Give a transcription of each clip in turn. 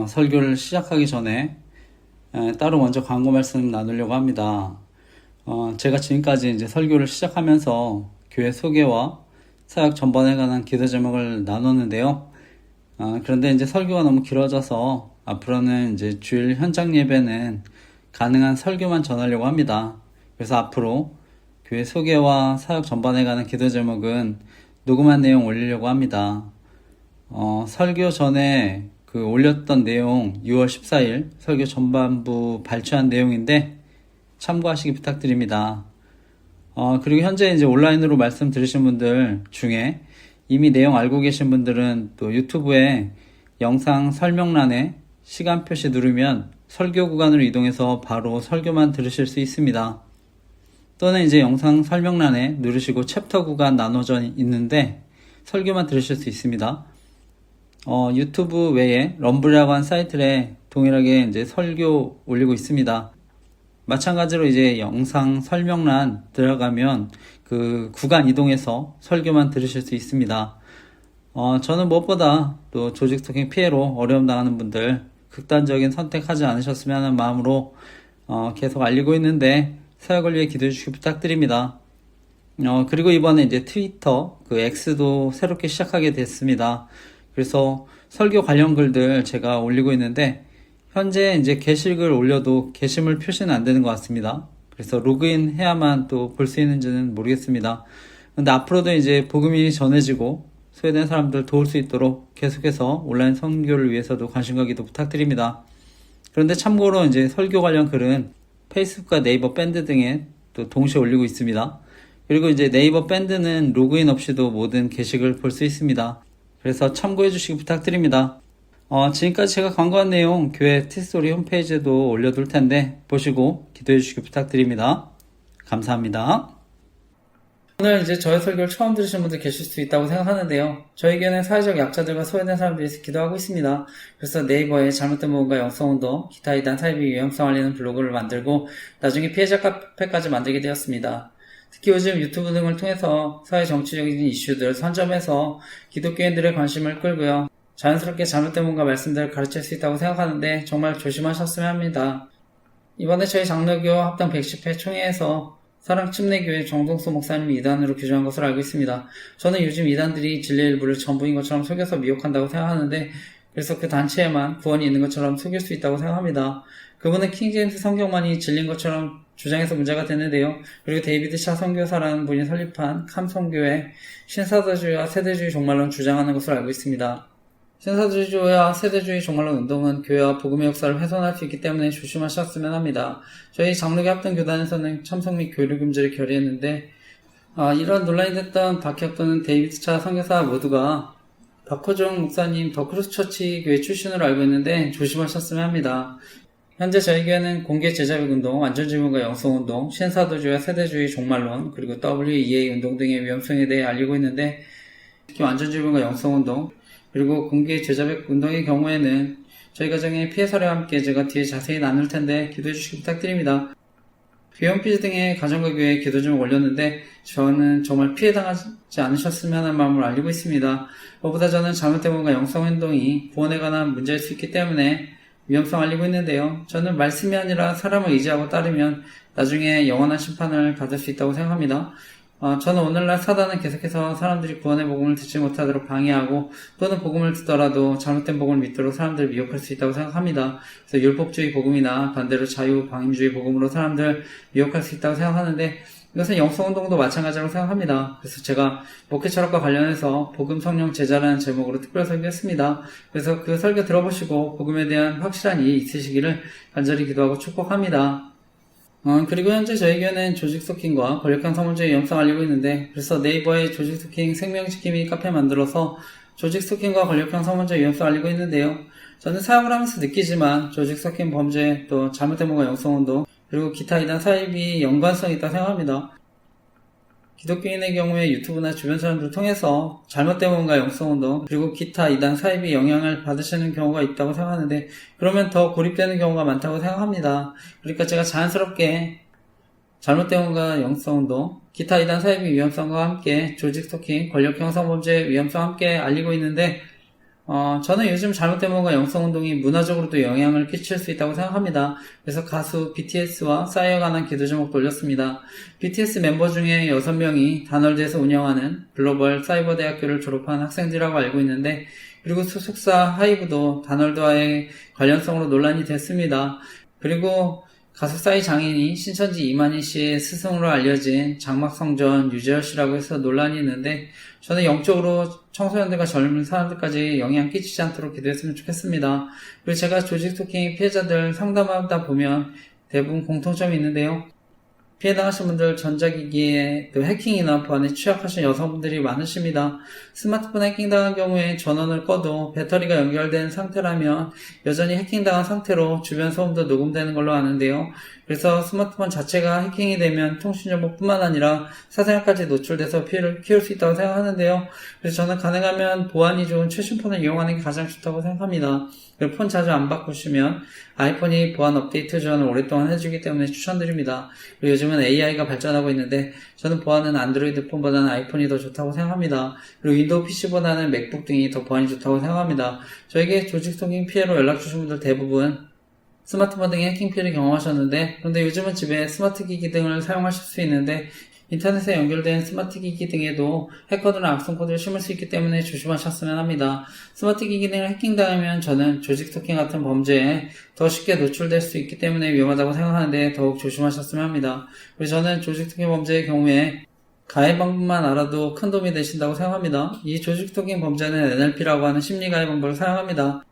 설교를 시작하기 전에 따로 먼저 광고 말씀 나누려고 합니다. 제가 지금까지 이제 설교를 시작하면서 교회 소개와 사역 전반에 관한 기도 제목을 나눴는데요. 그런데 이제 설교가 너무 길어져서 앞으로는 이제 주일 현장 예배는 가능한 설교만 전하려고 합니다. 그래서 앞으로 교회 소개와 사역 전반에 관한 기도 제목은 녹음한 내용 올리려고 합니다. 설교 전에 올렸던 내용 6월 14일 설교 전반부 발췌한 내용인데 참고하시기 부탁드립니다. 그리고 현재 이제 온라인으로 말씀 들으신 분들 중에 이미 내용 알고 계신 분들은 또 유튜브에 영상 설명란에 시간 표시 누르면 설교 구간으로 이동해서 바로 설교만 들으실 수 있습니다. 또는 이제 영상 설명란에 누르시고 챕터 구간 나눠져 있는데 설교만 들으실 수 있습니다. 유튜브 외에 럼블이라고 한 사이트에 동일하게 이제 설교 올리고 있습니다. 마찬가지로 이제 영상 설명란 들어가면 그 구간 이동해서 설교만 들으실 수 있습니다. 저는 무엇보다 또 조직 스토킹 피해로 어려움 당하는 분들 극단적인 선택하지 않으셨으면 하는 마음으로 계속 알리고 있는데 사역을 위해 기도해 주시기 부탁드립니다. 그리고 이번에 이제 트위터 X도 새롭게 시작하게 됐습니다. 그래서 설교 관련 글들 제가 올리고 있는데 현재 이제 게시글 올려도 게시물 표시는 안 되는 것 같습니다. 그래서 로그인 해야만 또 볼 수 있는지는 모르겠습니다. 근데 앞으로도 이제 복음이 전해지고 소외된 사람들 도울 수 있도록 계속해서 온라인 선교를 위해서도 관심과 기도 부탁드립니다. 그런데 참고로 이제 설교 관련 글은 페이스북과 네이버 밴드 등에 또 동시에 올리고 있습니다. 그리고 이제 네이버 밴드는 로그인 없이도 모든 게시글 볼 수 있습니다. 그래서 참고해 주시기 부탁드립니다. 지금까지 제가 광고한 내용 교회 티스토리 홈페이지에도 올려둘 텐데 보시고 기도해 주시기 부탁드립니다. 감사합니다. 오늘 이제 저의 설교를 처음 들으신 분들 계실 수 있다고 생각하는데요. 저에게는 사회적 약자들과 소외된 사람들이 있어 기도하고 있습니다. 그래서 네이버에 잘못된 모험과 영성운동, 기타 이단 사이비 유형성 알리는 블로그를 만들고 나중에 피해자 카페까지 만들게 되었습니다. 특히 요즘 유튜브 등을 통해서 사회 정치적인 이슈들 선점해서 기독교인들의 관심을 끌고요. 자연스럽게 잘못된 뭔가 말씀들을 가르칠 수 있다고 생각하는데 정말 조심하셨으면 합니다. 이번에 저희 장로교 합당 110회 총회에서 사랑침례교회 정동수 목사님이 이단으로 규정한 것으로 알고 있습니다. 저는 요즘 이단들이 진리의 일부를 전부인 것처럼 속여서 미혹한다고 생각하는데 그래서 그 단체에만 구원이 있는 것처럼 속일 수 있다고 생각합니다. 그분은 킹제임스 성경만이 진리인 것처럼 주장해서 문제가 됐는데요. 그리고 데이비드 샤 선교사라는 분이 설립한 캄성교회 신사도주의와 세대주의 종말론 주장하는 것으로 알고 있습니다. 신사도주의와 세대주의 종말론 운동은 교회와 복음의 역사를 훼손할 수 있기 때문에 조심하셨으면 합니다. 저희 장로교 합동교단에서는 참석 및 교류 금지를 결의했는데 이런 논란이 됐던 박혁도는 데이비드 차 선교사 모두가 박호종 목사님 더크로스처치 교회 출신으로 알고 있는데 조심하셨으면 합니다. 현재 저희 교회는 공개 제자백 운동, 완전질문과 영성운동, 신사도주의와 세대주의 종말론, 그리고 WEA 운동 등의 위험성에 대해 알리고 있는데 특히 완전질문과 영성운동, 그리고 공개 제자백 운동의 경우에는 저희 가정의 피해 사례와 함께 제가 뒤에 자세히 나눌 텐데 기도해 주시기 부탁드립니다. 교회 홈페이지 등의 가정과 교회 기도 좀 올렸는데 저는 정말 피해당하지 않으셨으면 하는 마음으로 알리고 있습니다. 무엇보다 저는 잘못된 뭔가 영성행동이 구원에 관한 문제일 수 있기 때문에 위험성 알리고 있는데요. 저는 말씀이 아니라 사람을 의지하고 따르면 나중에 영원한 심판을 받을 수 있다고 생각합니다. 저는 오늘날 사단은 계속해서 사람들이 구원의 복음을 듣지 못하도록 방해하고 또는 복음을 듣더라도 잘못된 복음을 믿도록 사람들을 미혹할 수 있다고 생각합니다. 그래서 율법주의 복음이나 반대로 자유방임주의 복음으로 사람들 미혹할 수 있다고 생각하는데 이것은 영성운동도 마찬가지라고 생각합니다. 그래서 제가 목회 철학과 관련해서 복음 성령 제자라는 제목으로 특별 설교했습니다. 그래서 그 설교 들어보시고 복음에 대한 확실한 이해 있으시기를 간절히 기도하고 축복합니다. 그리고 현재 저희 교회는 조직 스토킹과 권력형 성범죄의 위험성 알리고 있는데 그래서 네이버에 조직 스토킹 생명지킴이 카페 만들어서 조직 스토킹과 권력형 성범죄의 위험성 알리고 있는데요. 저는 사역을 하면서 느끼지만 조직 스토킹 범죄 또 잘못된 뭔가 영성운동 그리고 기타 이단 사입이 연관성이 있다고 생각합니다. 기독교인의 경우에 유튜브나 주변 사람들을 통해서 잘못된 뭔가 영성운동 그리고 기타 이단 사입이 영향을 받으시는 경우가 있다고 생각하는데 그러면 더 고립되는 경우가 많다고 생각합니다. 그러니까 제가 자연스럽게 잘못된 뭔가 영성운동 기타 이단 사입의 위험성과 함께 조직 스토킹, 권력형 성범죄의 위험성과 함께 알리고 있는데 저는 요즘 잘못된 뭔가 영성운동이 문화적으로도 영향을 끼칠 수 있다고 생각합니다. 그래서 가수 BTS와 싸이에 관한 기도 제목도 올렸습니다. BTS 멤버 중에 6명이 다널드에서 운영하는 글로벌 사이버 대학교를 졸업한 학생들이라고 알고 있는데, 그리고 소속사 하이브도 다널드와의 관련성으로 논란이 됐습니다. 그리고 가수 싸이 장인이 신천지 이만희 씨의 스승으로 알려진 장막성전 유재열 씨라고 해서 논란이 있는데, 저는 영적으로 청소년들과 젊은 사람들까지 영향 끼치지 않도록 기도했으면 좋겠습니다. 그리고 제가 조직 스토킹 피해자들 상담하다 보면 대부분 공통점이 있는데요. 피해당하신 분들 전자기기에 해킹이나 보안에 취약하신 여성분들이 많으십니다. 스마트폰 해킹당한 경우에 전원을 꺼도 배터리가 연결된 상태라면 여전히 해킹당한 상태로 주변 소음도 녹음되는 걸로 아는데요. 그래서 스마트폰 자체가 해킹이 되면 통신정보뿐만 아니라 사생활까지 노출돼서 피해를 키울 수 있다고 생각하는데요. 그래서 저는 가능하면 보안이 좋은 최신 폰을 이용하는 게 가장 좋다고 생각합니다. 그리고 폰 자주 안 바꾸시면 아이폰이 보안 업데이트 지원을 오랫동안 해주기 때문에 추천드립니다. 그리고 요즘은 AI가 발전하고 있는데 저는 보안은 안드로이드 폰보다는 아이폰이 더 좋다고 생각합니다. 그리고 윈도우 PC보다는 맥북 등이 더 보안이 좋다고 생각합니다. 저에게 조직 스토킹 피해로 연락 주신 분들 대부분 스마트폰 등의 해킹 피해를 경험하셨는데, 그런데 요즘은 집에 스마트 기기 등을 사용하실 수 있는데 인터넷에 연결된 스마트 기기 등에도 해커들은 악성 코드를 심을 수 있기 때문에 조심하셨으면 합니다. 스마트 기기 등을 해킹당하면 저는 조직 스토킹 같은 범죄에 더 쉽게 노출될 수 있기 때문에 위험하다고 생각하는데 더욱 조심하셨으면 합니다. 그리고 저는 조직 스토킹 범죄의 경우에 가해 방법만 알아도 큰 도움이 되신다고 생각합니다. 이 조직 스토킹 범죄는 NLP라고 하는 심리 가해 방법을 사용합니다.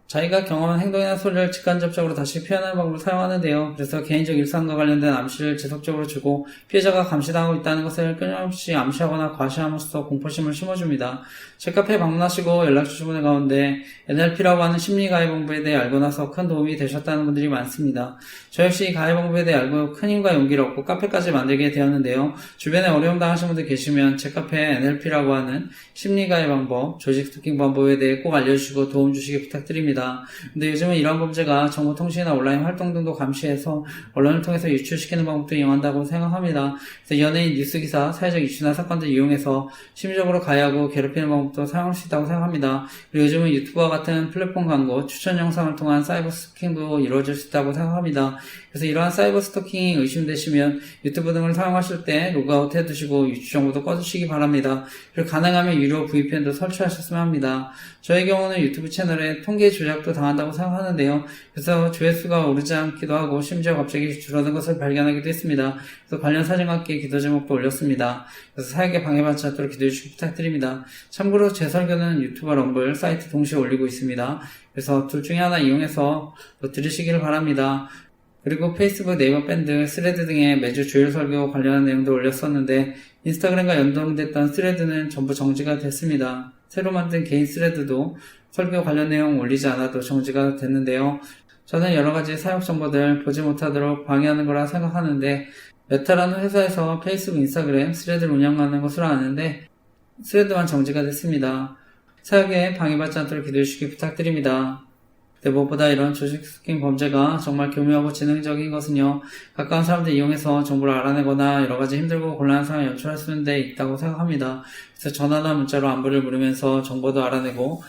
자기가 경험한 행동이나 소리를 직간접적으로 다시 표현하는 방법을 사용하는데요. 그래서 개인적 일상과 관련된 암시를 지속적으로 주고 피해자가 감시당하고 있다는 것을 끊임없이 암시하거나 과시함으로써 공포심을 심어줍니다. 제 카페에 방문하시고 연락주신 분들 가운데 NLP라고 하는 심리가해방법에 대해 알고 나서 큰 도움이 되셨다는 분들이 많습니다. 저 역시 이 가해방법에 대해 알고 큰 힘과 용기를 얻고 카페까지 만들게 되었는데요. 주변에 어려움 당하신 분들 계시면 제 카페에 NLP라고 하는 심리가해방법, 조직 스토킹 방법에 대해 꼭 알려주시고 도움 주시기 부탁드립니다. 근데 요즘은 이러한 범죄가 정보통신이나 온라인 활동 등도 감시해서 언론을 통해서 유출시키는 방법도 이용한다고 생각합니다. 그래서 연예인 뉴스기사, 사회적 이슈나 사건들 이용해서 심리적으로 가해하고 괴롭히는 방법도 사용할 수 있다고 생각합니다. 그리고 요즘은 유튜브와 같은 플랫폼 광고, 추천 영상을 통한 사이버 스토킹도 이루어질 수 있다고 생각합니다. 그래서 이러한 사이버 스토킹이 의심되시면 유튜브 등을 사용하실 때 로그아웃 해두시고 유추 정보도 꺼두시기 바랍니다. 그리고 가능하면 유료 VPN도 설치하셨으면 합니다. 저의 경우는 유튜브 채널에 통계 조작도 당한다고 생각하는데요. 그래서 조회수가 오르지 않기도 하고 심지어 갑자기 줄어든 것을 발견하기도 했습니다. 그래서 관련 사진과 함께 기도 제목도 올렸습니다. 그래서 사역에 방해받지 않도록 기도해 주시기 부탁드립니다. 참고로 제 설교는 유튜브 럼블 사이트 동시에 올리고 있습니다. 그래서 둘 중에 하나 이용해서 또 들으시기를 바랍니다. 그리고 페이스북, 네이버 밴드, 스레드 등에 매주 주일 설교 관련한 내용도 올렸었는데 인스타그램과 연동됐던 스레드는 전부 정지가 됐습니다. 새로 만든 개인 스레드도 설교 관련 내용 올리지 않아도 정지가 됐는데요. 저는 여러가지 사역 정보들 보지 못하도록 방해하는 거라 생각하는데 메타라는 회사에서 페이스북, 인스타그램, 스레드를 운영하는 것으로 아는데 스레드만 정지가 됐습니다. 사역에 방해받지 않도록 기도해 주시기 부탁드립니다. 무엇보다 이런 조직 스토킹 범죄가 정말 교묘하고 지능적인 것은요, 가까운 사람들 이용해서 정보를 알아내거나 여러가지 힘들고 곤란한 상황을 연출할 수 있는 데 있다고 생각합니다. 그래서 전화나 문자로 안부를 물으면서 정보도 알아내고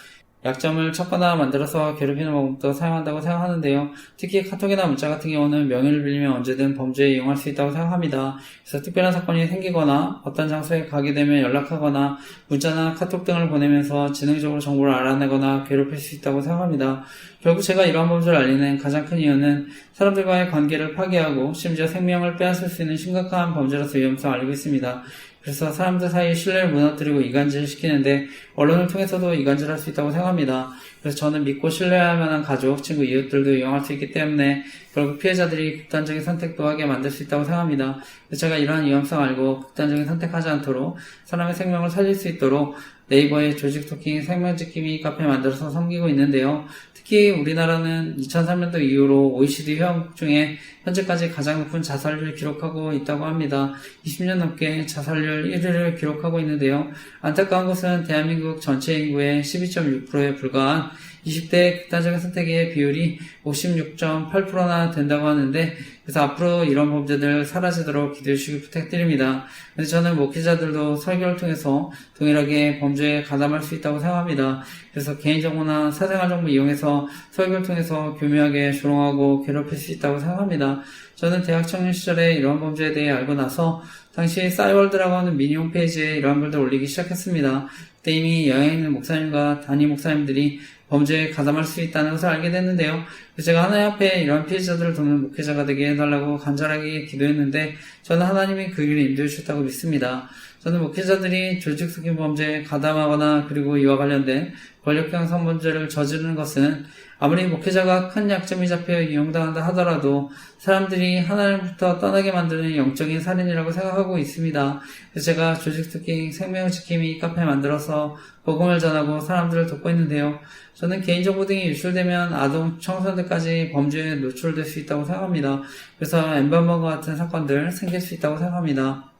약점을 찾거나 만들어서 괴롭히는 방법도 사용한다고 생각하는데요. 특히 카톡이나 문자 같은 경우는 명의를 빌리면 언제든 범죄에 이용할 수 있다고 생각합니다. 그래서 특별한 사건이 생기거나 어떤 장소에 가게 되면 연락하거나 문자나 카톡 등을 보내면서 지능적으로 정보를 알아내거나 괴롭힐 수 있다고 생각합니다. 결국 제가 이러한 범죄를 알리는 가장 큰 이유는 사람들과의 관계를 파괴하고 심지어 생명을 빼앗을 수 있는 심각한 범죄로서 위험성을 알고 있습니다. 그래서 사람들 사이의 신뢰를 무너뜨리고 이간질을 시키는데 언론을 통해서도 이간질할 수 있다고 생각합니다. 그래서 저는 믿고 신뢰할 만한 가족, 친구, 이웃들도 이용할 수 있기 때문에 결국 피해자들이 극단적인 선택도 하게 만들 수 있다고 생각합니다. 그래서 제가 이러한 위험성을 알고 극단적인 선택하지 않도록 사람의 생명을 살릴 수 있도록 네이버의 조직 스토킹 생명지킴이 카페 만들어서 섬기고 있는데요. 특히 우리나라는 2003년도 이후로 OECD 회원국 중에 현재까지 가장 높은 자살률을 기록하고 있다고 합니다. 20년 넘게 자살률 1위를 기록하고 있는데요. 안타까운 것은 대한민국 전체 인구의 12.6%에 불과한 20대 극단적인 선택의 비율이 56.8%나 된다고 하는데, 그래서 앞으로 이런 범죄들 사라지도록 기도해 주시기 부탁드립니다. 그래서 저는 목회자들도 설교를 통해서 동일하게 범죄에 가담할 수 있다고 생각합니다. 그래서 개인정보나 사생활 정보 이용해서 설교를 통해서 교묘하게 조롱하고 괴롭힐 수 있다고 생각합니다. 저는 대학 청년 시절에 이러한 범죄에 대해 알고 나서 당시 싸이월드라고 하는 미니 홈페이지에 이러한 글들 올리기 시작했습니다. 그때 이미 여행 있는 목사님과 담임 목사님들이 범죄에 가담할 수 있다는 것을 알게 됐는데요. 그래서 제가 하나님 앞에 이러한 피해자들을 돕는 목회자가 되게 해달라고 간절하게 기도했는데, 저는 하나님이 그 길을 인도해 주셨다고 믿습니다. 저는 목회자들이 조직 속인 범죄에 가담하거나 그리고 이와 관련된 권력형 성범죄를 저지르는 것은 아무리 목회자가 큰 약점이 잡혀 이용당한다 하더라도 사람들이 하나님부터 떠나게 만드는 영적인 살인이라고 생각하고 있습니다. 그래서 제가 조직 스토킹 생명 지킴이 카페 만들어서 복음을 전하고 사람들을 돕고 있는데요. 저는 개인정보 등이 유출되면 아동 청소년들까지 범죄에 노출될 수 있다고 생각합니다. 그래서 엠번번과 같은 사건들 생길 수 있다고 생각합니다.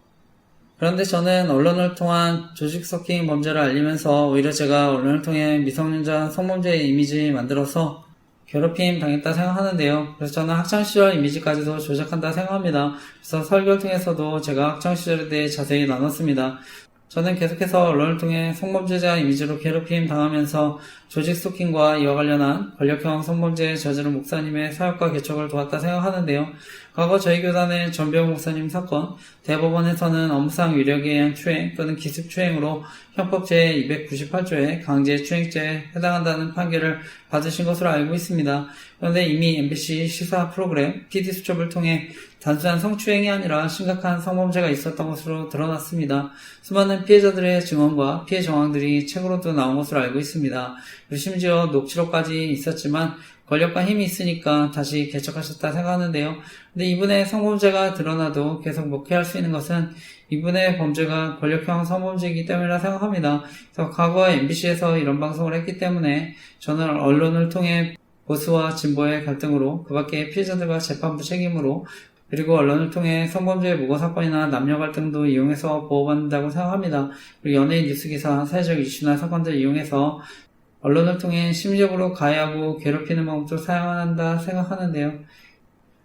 그런데 저는 언론을 통한 조직 스토킹 범죄를 알리면서 오히려 제가 언론을 통해 미성년자 성범죄의 이미지 만들어서 괴롭힘 당했다 생각하는데요. 그래서 저는 학창시절 이미지까지도 조작한다 생각합니다. 그래서 설교를 통해서도 제가 학창시절에 대해 자세히 나눴습니다. 저는 계속해서 언론을 통해 성범죄자 이미지로 괴롭힘 당하면서 조직 스토킹과 이와 관련한 권력형 성범죄 저지른 목사님의 사역과 개척을 도왔다 생각하는데요. 과거 저희 교단의 전병 목사님 사건, 대법원에서는 업무상 위력에 의한 추행 또는 기습추행으로 형법 제298조의 강제추행죄에 해당한다는 판결을 받으신 것으로 알고 있습니다. 그런데 이미 MBC 시사 프로그램 PD수첩을 통해 단순한 성추행이 아니라 심각한 성범죄가 있었던 것으로 드러났습니다. 수많은 피해자들의 증언과 피해 정황들이 책으로도 나온 것으로 알고 있습니다. 그리고 심지어 녹취록까지 있었지만 권력과 힘이 있으니까 다시 개척하셨다 생각하는데요. 근데 이분의 성범죄가 드러나도 계속 목회할 수 있는 것은 이분의 범죄가 권력형 성범죄이기 때문이라 생각합니다. 그래서 과거 MBC에서 이런 방송을 했기 때문에 저는 언론을 통해 보수와 진보의 갈등으로, 그 밖에 피해자들과 재판부 책임으로, 그리고 언론을 통해 성범죄 무고 사건이나 남녀 갈등도 이용해서 보호받는다고 생각합니다. 그리고 연예인 뉴스기사, 사회적 이슈나 사건들 이용해서 언론을 통해 심리적으로 가해하고 괴롭히는 방법도 사용한다 생각하는데요.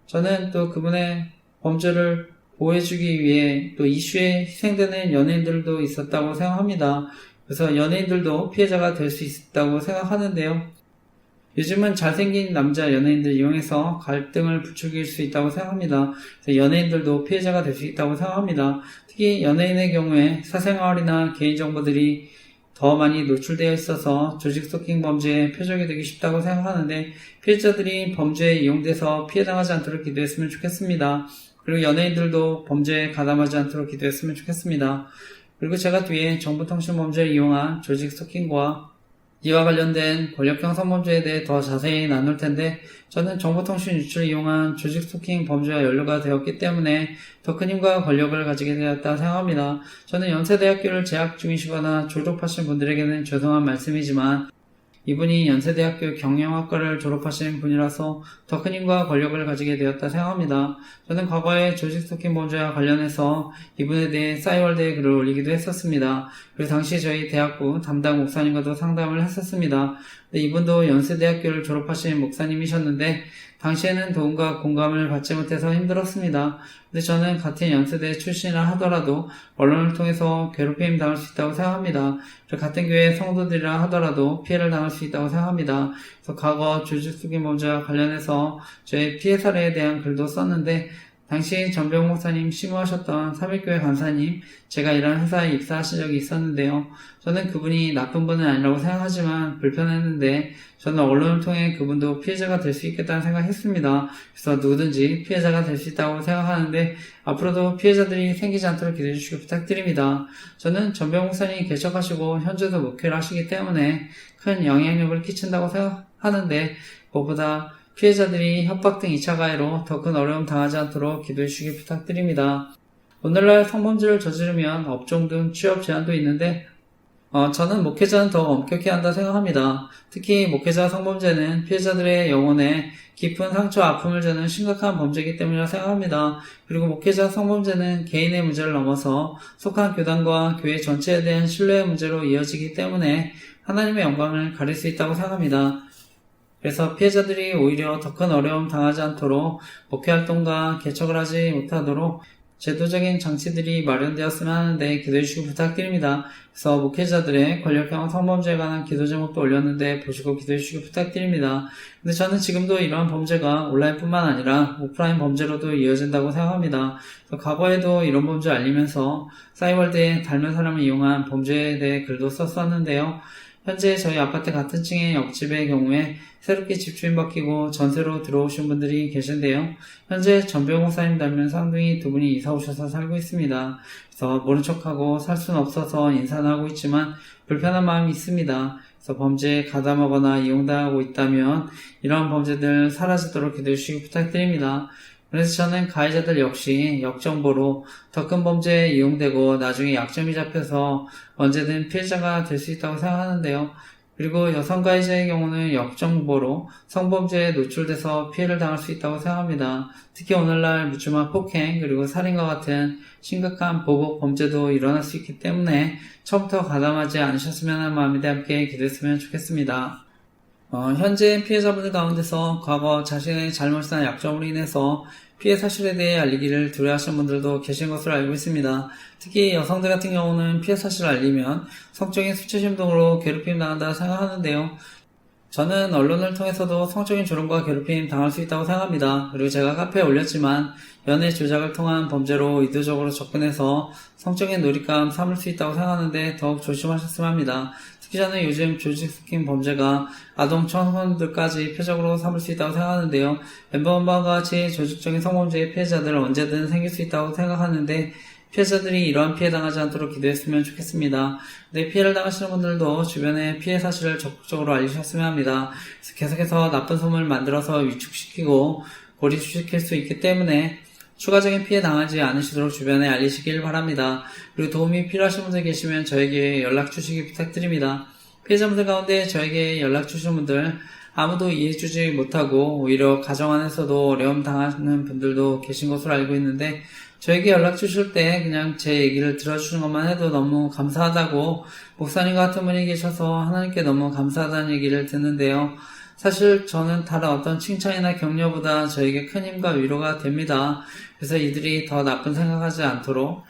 저는 또 그분의 범죄를 보호해주기 위해 또 이슈에 희생되는 연예인들도 있었다고 생각합니다. 그래서 연예인들도 피해자가 될 수 있다고 생각하는데요. 요즘은 잘생긴 남자 연예인들 이용해서 갈등을 부추길 수 있다고 생각합니다. 그래서 연예인들도 피해자가 될 수 있다고 생각합니다. 특히 연예인의 경우에 사생활이나 개인정보들이 더 많이 노출되어 있어서 조직 스토킹 범죄의 표적이 되기 쉽다고 생각하는데, 피해자들이 범죄에 이용돼서 피해당하지 않도록 기도했으면 좋겠습니다. 그리고 연예인들도 범죄에 가담하지 않도록 기도했으면 좋겠습니다. 그리고 제가 뒤에 정보통신범죄를 이용한 조직 스토킹과 이와 관련된 권력형 성범죄에 대해 더 자세히 나눌 텐데, 저는 정보통신 유출을 이용한 조직 스토킹 범죄와 연루가 되었기 때문에 더 큰 힘과 권력을 가지게 되었다 생각합니다. 저는 연세대학교를 재학 중이시거나 졸업하신 분들에게는 죄송한 말씀이지만, 이분이 연세대학교 경영학과를 졸업하신 분이라서 더 큰 힘과 권력을 가지게 되었다 생각합니다. 저는 과거에 조직 스토킹 범죄와 관련해서 이분에 대해 싸이월드에 글을 올리기도 했었습니다. 그리고 당시 저희 대학부 담당 목사님과도 상담을 했었습니다. 근데 이분도 연세대학교를 졸업하신 목사님이셨는데 당시에는 도움과 공감을 받지 못해서 힘들었습니다. 근데 저는 같은 연세대 출신이라 하더라도 언론을 통해서 괴롭힘 당할 수 있다고 생각합니다. 같은 교회 성도들이라 하더라도 피해를 당할 수 있다고 생각합니다. 그래서 과거 조직 스토킹 범죄와 관련해서 저의 피해 사례에 대한 글도 썼는데, 당시 전병 목사님 심우하셨던 삼일교회 간사님, 제가 일하는 회사에 입사하신 적이 있었는데요. 저는 그분이 나쁜 분은 아니라고 생각하지만 불편했는데, 저는 언론을 통해 그분도 피해자가 될 수 있겠다는 생각했습니다. 그래서 누구든지 피해자가 될 수 있다고 생각하는데, 앞으로도 피해자들이 생기지 않도록 기도해 주시기 부탁드립니다. 저는 전병 목사님이 개척하시고 현재도 목회를 하시기 때문에 큰 영향력을 끼친다고 생각하는데, 무엇보다 피해자들이 협박 등 2차 가해로 더 큰 어려움 당하지 않도록 기도해 주시기 부탁드립니다. 오늘날 성범죄를 저지르면 업종 등 취업 제한도 있는데, 저는 목회자는 더 엄격히 한다 생각합니다. 특히 목회자 성범죄는 피해자들의 영혼에 깊은 상처, 아픔을 주는 심각한 범죄이기 때문이라 생각합니다. 그리고 목회자 성범죄는 개인의 문제를 넘어서 속한 교단과 교회 전체에 대한 신뢰의 문제로 이어지기 때문에 하나님의 영광을 가릴 수 있다고 생각합니다. 그래서 피해자들이 오히려 더 큰 어려움 당하지 않도록 목회활동과 개척을 하지 못하도록 제도적인 장치들이 마련되었으면 하는데 기도해 주시고 부탁드립니다. 그래서 목회자들의 권력형 성범죄에 관한 기도 제목도 올렸는데 보시고 기도해 주시고 부탁드립니다. 근데 저는 지금도 이러한 범죄가 온라인뿐만 아니라 오프라인 범죄로도 이어진다고 생각합니다. 과거에도 이런 범죄 알리면서 싸이월드에 닮은 사람을 이용한 범죄에 대해 글도 썼었는데요. 현재 저희 아파트 같은 층의 옆집의 경우에 새롭게 집주인 바뀌고 전세로 들어오신 분들이 계신데요. 현재 전병 목사님 닮은 쌍둥이 두 분이 이사 오셔서 살고 있습니다. 그래서 모른 척하고 살 수는 없어서 인사는 하고 있지만 불편한 마음이 있습니다. 그래서 범죄에 가담하거나 이용당하고 있다면 이러한 범죄들 사라지도록 기도해 주시기 부탁드립니다. 그래서 저는 가해자들 역시 역정보로 더 큰 범죄에 이용되고 나중에 약점이 잡혀서 언제든 피해자가 될 수 있다고 생각하는데요. 그리고 여성 가해자의 경우는 역정보로 성범죄에 노출돼서 피해를 당할 수 있다고 생각합니다. 특히 오늘날 묻지마 폭행 그리고 살인과 같은 심각한 보복 범죄도 일어날 수 있기 때문에 처음부터 가담하지 않으셨으면 하는 마음에 함께 기도했으면 좋겠습니다. 현재 피해자분들 가운데서 과거 자신의 잘못이나 약점으로 인해서 피해 사실에 대해 알리기를 두려워하시는 분들도 계신 것으로 알고 있습니다. 특히 여성들 같은 경우는 피해 사실을 알리면 성적인 수치심 등으로 괴롭힘 당한다 생각하는데요. 저는 언론을 통해서도 성적인 조롱과 괴롭힘 당할 수 있다고 생각합니다. 그리고 제가 카페에 올렸지만 연애 조작을 통한 범죄로 의도적으로 접근해서 성적인 놀잇감 삼을 수 있다고 생각하는데 더욱 조심하셨으면 합니다. 특히 저는 요즘 조직 스킨 범죄가 아동 청소년들까지 표적으로 삼을 수 있다고 생각하는데요. 엠버원과 같이 조직적인 성범죄의 피해자들은 언제든 생길 수 있다고 생각하는데 피해자들이 이러한 피해 당하지 않도록 기도했으면 좋겠습니다. 근데 피해를 당하시는 분들도 주변에 피해 사실을 적극적으로 알리셨으면 합니다. 그래서 계속해서 나쁜 소문을 만들어서 위축시키고 고립시킬 수 있기 때문에 추가적인 피해 당하지 않으시도록 주변에 알리시길 바랍니다. 그리고 도움이 필요하신 분들 계시면 저에게 연락 주시기 부탁드립니다. 피해자분들 가운데 저에게 연락 주신 분들 아무도 이해해주지 못하고 오히려 가정 안에서도 어려움 당하는 분들도 계신 것으로 알고 있는데 저에게 연락 주실 때 그냥 제 얘기를 들어주는 것만 해도 너무 감사하다고 목사님 같은 분이 계셔서 하나님께 너무 감사하다는 얘기를 듣는데요. 사실 저는 다른 어떤 칭찬이나 격려보다 저에게 큰 힘과 위로가 됩니다. 그래서 이들이 더 나쁜 생각하지 않도록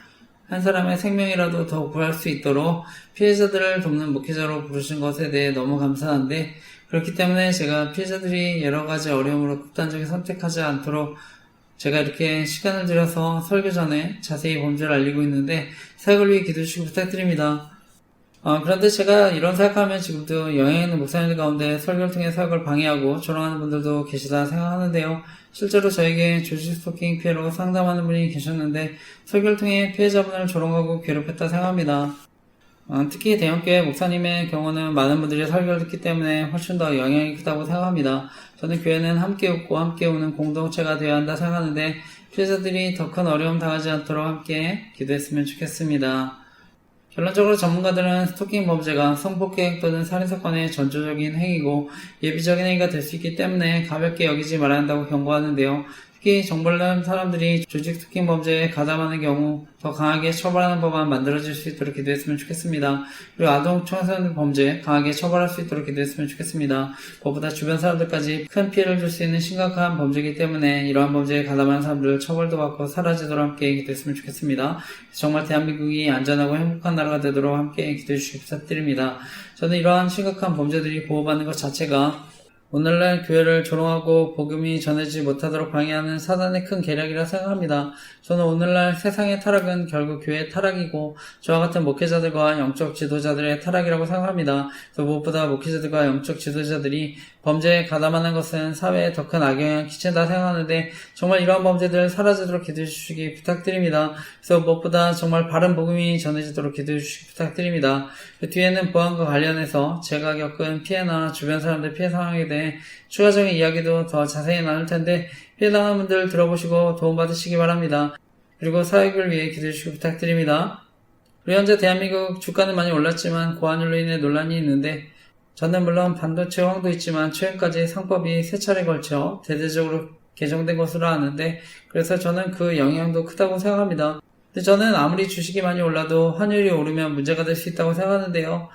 한 사람의 생명이라도 더 구할 수 있도록 피해자들을 돕는 목회자로 부르신 것에 대해 너무 감사한데 그렇기 때문에 제가 피해자들이 여러 가지 어려움으로 극단적인 선택하지 않도록 제가 이렇게 시간을 들여서 설교 전에 자세히 범죄를 알리고 있는데 사역을 위해 기도해 주시기 부탁드립니다. 그런데 제가 이런 사역하면 지금도 영향 있는 목사님들 가운데 설교를 통해 사역을 방해하고 조롱하는 분들도 계시다 생각하는데요. 실제로 저에게 조직 스토킹 피해로 상담하는 분이 계셨는데 설교를 통해 피해자분을 조롱하고 괴롭혔다 생각합니다. 특히 대형교회 목사님의 경우는 많은 분들이 설교를 듣기 때문에 훨씬 더 영향이 크다고 생각합니다. 저는 교회는 함께 웃고 함께 우는 공동체가 되어야 한다 생각하는데 피해자들이 더 큰 어려움 당하지 않도록 함께 기도했으면 좋겠습니다. 결론적으로 전문가들은 스토킹 범죄가 성폭행 또는 살인사건의 전조적인 행위고 예비적인 행위가 될 수 있기 때문에 가볍게 여기지 말아야 한다고 경고하는데요. 특히 정벌난 사람들이 조직 스토킹 범죄에 가담하는 경우 더 강하게 처벌하는 법안 만들어질 수 있도록 기도했으면 좋겠습니다. 그리고 아동 청소년 범죄 강하게 처벌할 수 있도록 기도했으면 좋겠습니다. 무엇보다 주변 사람들까지 큰 피해를 줄 수 있는 심각한 범죄이기 때문에 이러한 범죄에 가담하는 사람들 처벌도 받고 사라지도록 함께 기도했으면 좋겠습니다. 정말 대한민국이 안전하고 행복한 나라가 되도록 함께 기도해 주시기 부탁드립니다. 저는 이러한 심각한 범죄들이 보호받는 것 자체가 오늘날 교회를 조롱하고 복음이 전해지지 못하도록 방해하는 사단의 큰 계략이라 생각합니다. 저는 오늘날 세상의 타락은 결국 교회의 타락이고 저와 같은 목회자들과 영적 지도자들의 타락이라고 생각합니다. 그래서 무엇보다 목회자들과 영적 지도자들이 범죄에 가담하는 것은 사회에 더 큰 악영향을 끼친다 생각하는데 정말 이러한 범죄들 사라지도록 기도해 주시기 부탁드립니다. 그래서 무엇보다 정말 바른 복음이 전해지도록 기도해 주시기 부탁드립니다. 그 뒤에는 보안과 관련해서 제가 겪은 피해나 주변 사람들 피해 상황에 대해 추가적인 이야기도 더 자세히 나눌 텐데 피해당한 분들 들어보시고 도움받으시기 바랍니다. 그리고 사역을 위해 기도해 주시기 부탁드립니다. 그리고 현재 대한민국 주가는 많이 올랐지만 고환율로 인해 논란이 있는데 저는 물론 반도체 호황도 있지만 최근까지 상법이 3차례 걸쳐 대대적으로 개정된 것으로 아는데 그래서 저는 그 영향도 크다고 생각합니다. 근데 저는 아무리 주식이 많이 올라도 환율이 오르면 문제가 될 수 있다고 생각하는데요.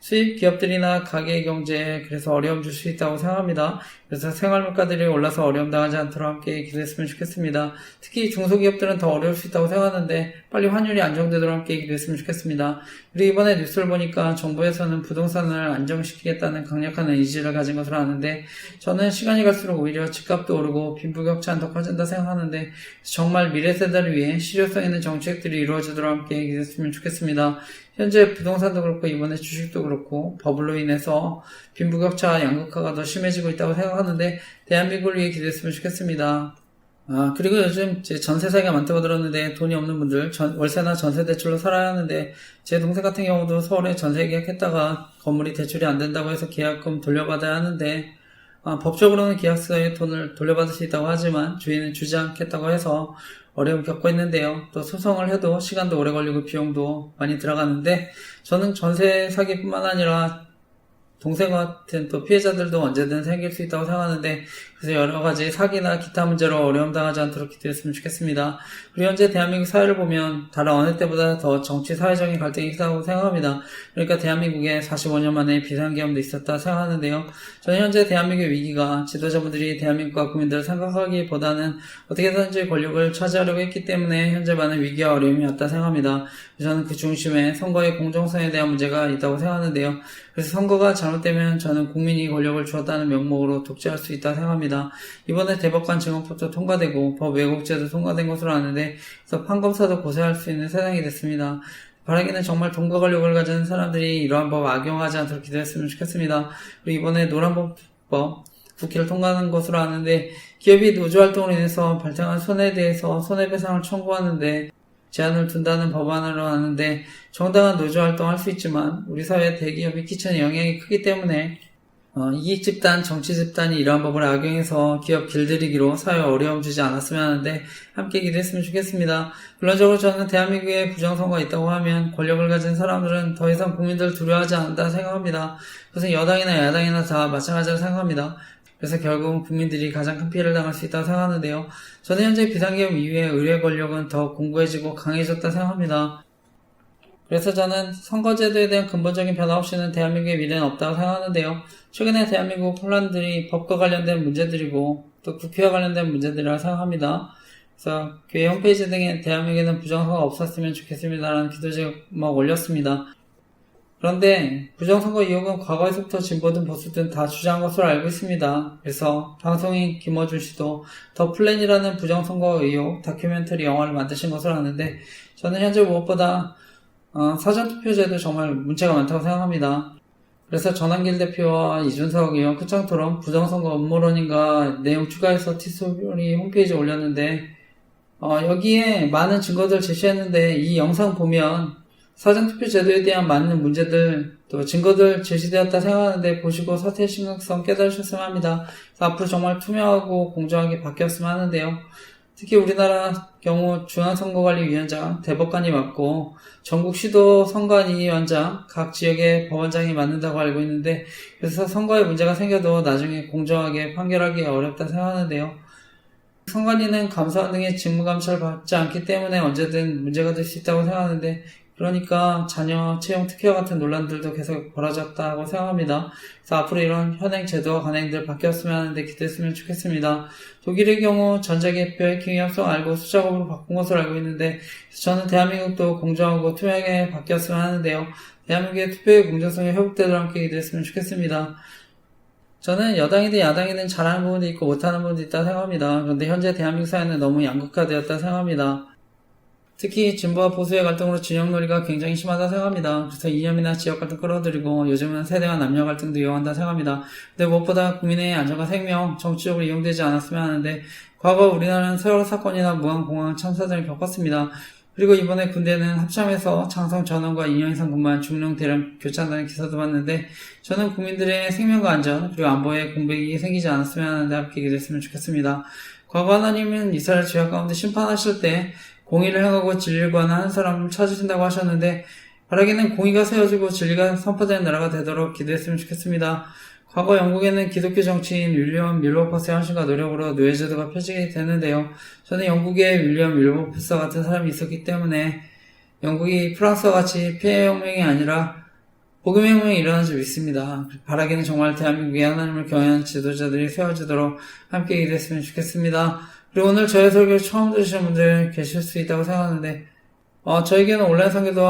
수입 기업들이나 가계 경제에 그래서 어려움 줄 수 있다고 생각합니다. 그래서 생활물가들이 올라서 어려움 당하지 않도록 함께 기도했으면 좋겠습니다. 특히 중소기업들은 더 어려울 수 있다고 생각하는데 빨리 환율이 안정되도록 함께 기도했으면 좋겠습니다. 그리고 이번에 뉴스를 보니까 정부에서는 부동산을 안정시키겠다는 강력한 의지를 가진 것으로 아는데 저는 시간이 갈수록 오히려 집값도 오르고 빈부격차는 더 커진다 생각하는데 정말 미래 세대를 위해 실효성 있는 정책들이 이루어지도록 함께 기도했으면 좋겠습니다. 현재 부동산도 그렇고 이번에 주식도 그렇고 버블로 인해서 빈부격차 양극화가 더 심해지고 있다고 생각하는데 대한민국을 위해 기도했으면 좋겠습니다. 그리고 요즘 이제 전세 사기가 많다고 들었는데 돈이 없는 분들 월세나 전세 대출로 살아야 하는데 제 동생 같은 경우도 서울에 전세 계약했다가 건물이 대출이 안 된다고 해서 계약금 돌려받아야 하는데 법적으로는 계약서에 돈을 돌려받을 수 있다고 하지만 주인은 주지 않겠다고 해서 어려움 겪고 있는데요. 또 소송을 해도 시간도 오래 걸리고 비용도 많이 들어가는데 저는 전세 사기뿐만 아니라 동생 같은 또 피해자들도 언제든 생길 수 있다고 생각하는데 그래서 여러 가지 사기나 기타 문제로 어려움 당하지 않도록 기도했으면 좋겠습니다. 그리고 현재 대한민국 사회를 보면 다른 어느 때보다 더 정치 사회적인 갈등이 있다고 생각합니다. 그러니까 대한민국에 45년 만에 비상계엄도 있었다 생각하는데요. 저는 현재 대한민국의 위기가 지도자분들이 대한민국과 국민들을 생각하기보다는 어떻게든지 권력을 차지하려고 했기 때문에 현재 많은 위기와 어려움이 왔다 생각합니다. 저는 그 중심에 선거의 공정성에 대한 문제가 있다고 생각하는데요. 그래서 선거가 잘못되면 저는 국민이 권력을 주었다는 명목으로 독재할 수 있다 생각합니다. 이번에 대법관 증언법도 통과되고 법 왜곡죄도 통과된 것으로 아는데 그래서 판검사도 고소할 수 있는 세상이 됐습니다. 바라기는 정말 돈과 권력을 가진 사람들이 이러한 법 악용하지 않도록 기도했으면 좋겠습니다. 그리고 이번에 노란법법 국회를 통과하는 것으로 아는데 기업이 노조활동으로 인해서 발생한 손해에 대해서 손해배상을 청구하는데 제한을 둔다는 법안으로 아는데 정당한 노조활동 할 수 있지만 우리 사회 대기업이 끼치는 영향이 크기 때문에 이익집단, 정치집단이 이러한 법을 악용해서 기업 길들이기로 사회에 어려움 주지 않았으면 하는데 함께 기도했으면 좋겠습니다. 물론적으로 저는 대한민국에 부정선거가 있다고 하면 권력을 가진 사람들은 더 이상 국민들을 두려워하지 않는다 생각합니다. 그것은 여당이나 야당이나 다 마찬가지라 생각합니다. 그래서 결국은 국민들이 가장 큰 피해를 당할 수 있다고 생각하는데요. 저는 현재 비상계엄 이후에 의회 권력은 더 공고해지고 강해졌다 생각합니다. 그래서 저는 선거제도에 대한 근본적인 변화 없이는 대한민국의 미래는 없다고 생각하는데요. 최근에 대한민국 혼란들이 법과 관련된 문제들이고 또 국회와 관련된 문제들이라고 생각합니다. 그래서 교회 홈페이지 등에 대한민국에는 부정선거가 없었으면 좋겠습니다라는 기도 제목 올렸습니다. 그런데 부정선거 의혹은 과거에서부터 진보든 보수든 다 주장한 것으로 알고 있습니다. 그래서 방송인 김어준 씨도 더 플랜이라는 부정선거 의혹 다큐멘터리 영화를 만드신 것으로 아는데 저는 현재 무엇보다 사전투표제도 정말 문제가 많다고 생각합니다. 그래서 전한길 대표와 이준석 의원 크창토론 부정선거 음모론인가 내용 추가해서 티소리 홈페이지에 올렸는데 여기에 많은 증거들 제시했는데 이 영상 보면 사전투표 제도에 대한 많은 문제들 또 증거들 제시되었다 생각하는데 보시고 사태의 심각성 깨달으셨으면 합니다. 앞으로 정말 투명하고 공정하게 바뀌었으면 하는데요. 특히 우리나라 경우 중앙선거관리위원장 대법관이 맡고 전국시도 선관위원장 각 지역의 법원장이 맡는다고 알고 있는데 그래서 선거에 문제가 생겨도 나중에 공정하게 판결하기 어렵다 생각하는데요. 선관위는 감사원 등의 직무감사를 받지 않기 때문에 언제든 문제가 될 수 있다고 생각하는데 그러니까 자녀 채용 특혜와 같은 논란들도 계속 벌어졌다고 생각합니다. 그래서 앞으로 이런 현행 제도와 관행들 바뀌었으면 하는데 기대했으면 좋겠습니다. 독일의 경우 전자개표 해킹 위험성 알고 수작업으로 바꾼 것으로 알고 있는데 저는 대한민국도 공정하고 투명하게 바뀌었으면 하는데요. 대한민국의 투표의 공정성이 회복되도록 함께 기대했으면 좋겠습니다. 저는 여당이든 야당이든 잘하는 부분도 있고 못하는 부분도 있다고 생각합니다. 그런데 현재 대한민국 사회는 너무 양극화되었다 생각합니다. 특히 진보와 보수의 갈등으로 진영놀이가 굉장히 심하다 생각합니다. 그래서 이념이나 지역 갈등 끌어들이고 요즘은 세대 간 남녀 갈등도 이용한다 생각합니다. 근데 무엇보다 국민의 안전과 생명, 정치적으로 이용되지 않았으면 하는데 과거 우리나라는 세월호 사건이나 무한공항 참사 등을 겪었습니다. 그리고 이번에 군대는 합참에서 장성 전원과 2년 이상 근무한 중령 대령 교체한다는 기사도 봤는데 저는 국민들의 생명과 안전 그리고 안보에 공백이 생기지 않았으면 하는데 함께 기도했으면 좋겠습니다. 과거 하나님은 이스라엘 죄악 가운데 심판하실 때 공의를 행하고 진리를 구하는 한 사람을 찾으신다고 하셨는데 바라기는 공의가 세워지고 진리가 선포되는 나라가 되도록 기도했으면 좋겠습니다. 과거 영국에는 기독교 정치인 윌리엄 밀버퍼스의 헌신과 노력으로 노예제도가 펼치게 되는데요. 저는 영국에 윌리엄 밀버퍼스 같은 사람이 있었기 때문에 영국이 프랑스와 같이 피해혁명이 아니라 복음의 혁명이 일어난 줄 믿습니다. 바라기는 정말 대한민국의 하나님을 경외하는 지도자들이 세워지도록 함께 일했으면 좋겠습니다. 그리고 오늘 저의 설교를 처음 들으시는 분들 계실 수 있다고 생각하는데 저에게는 온라인 선교도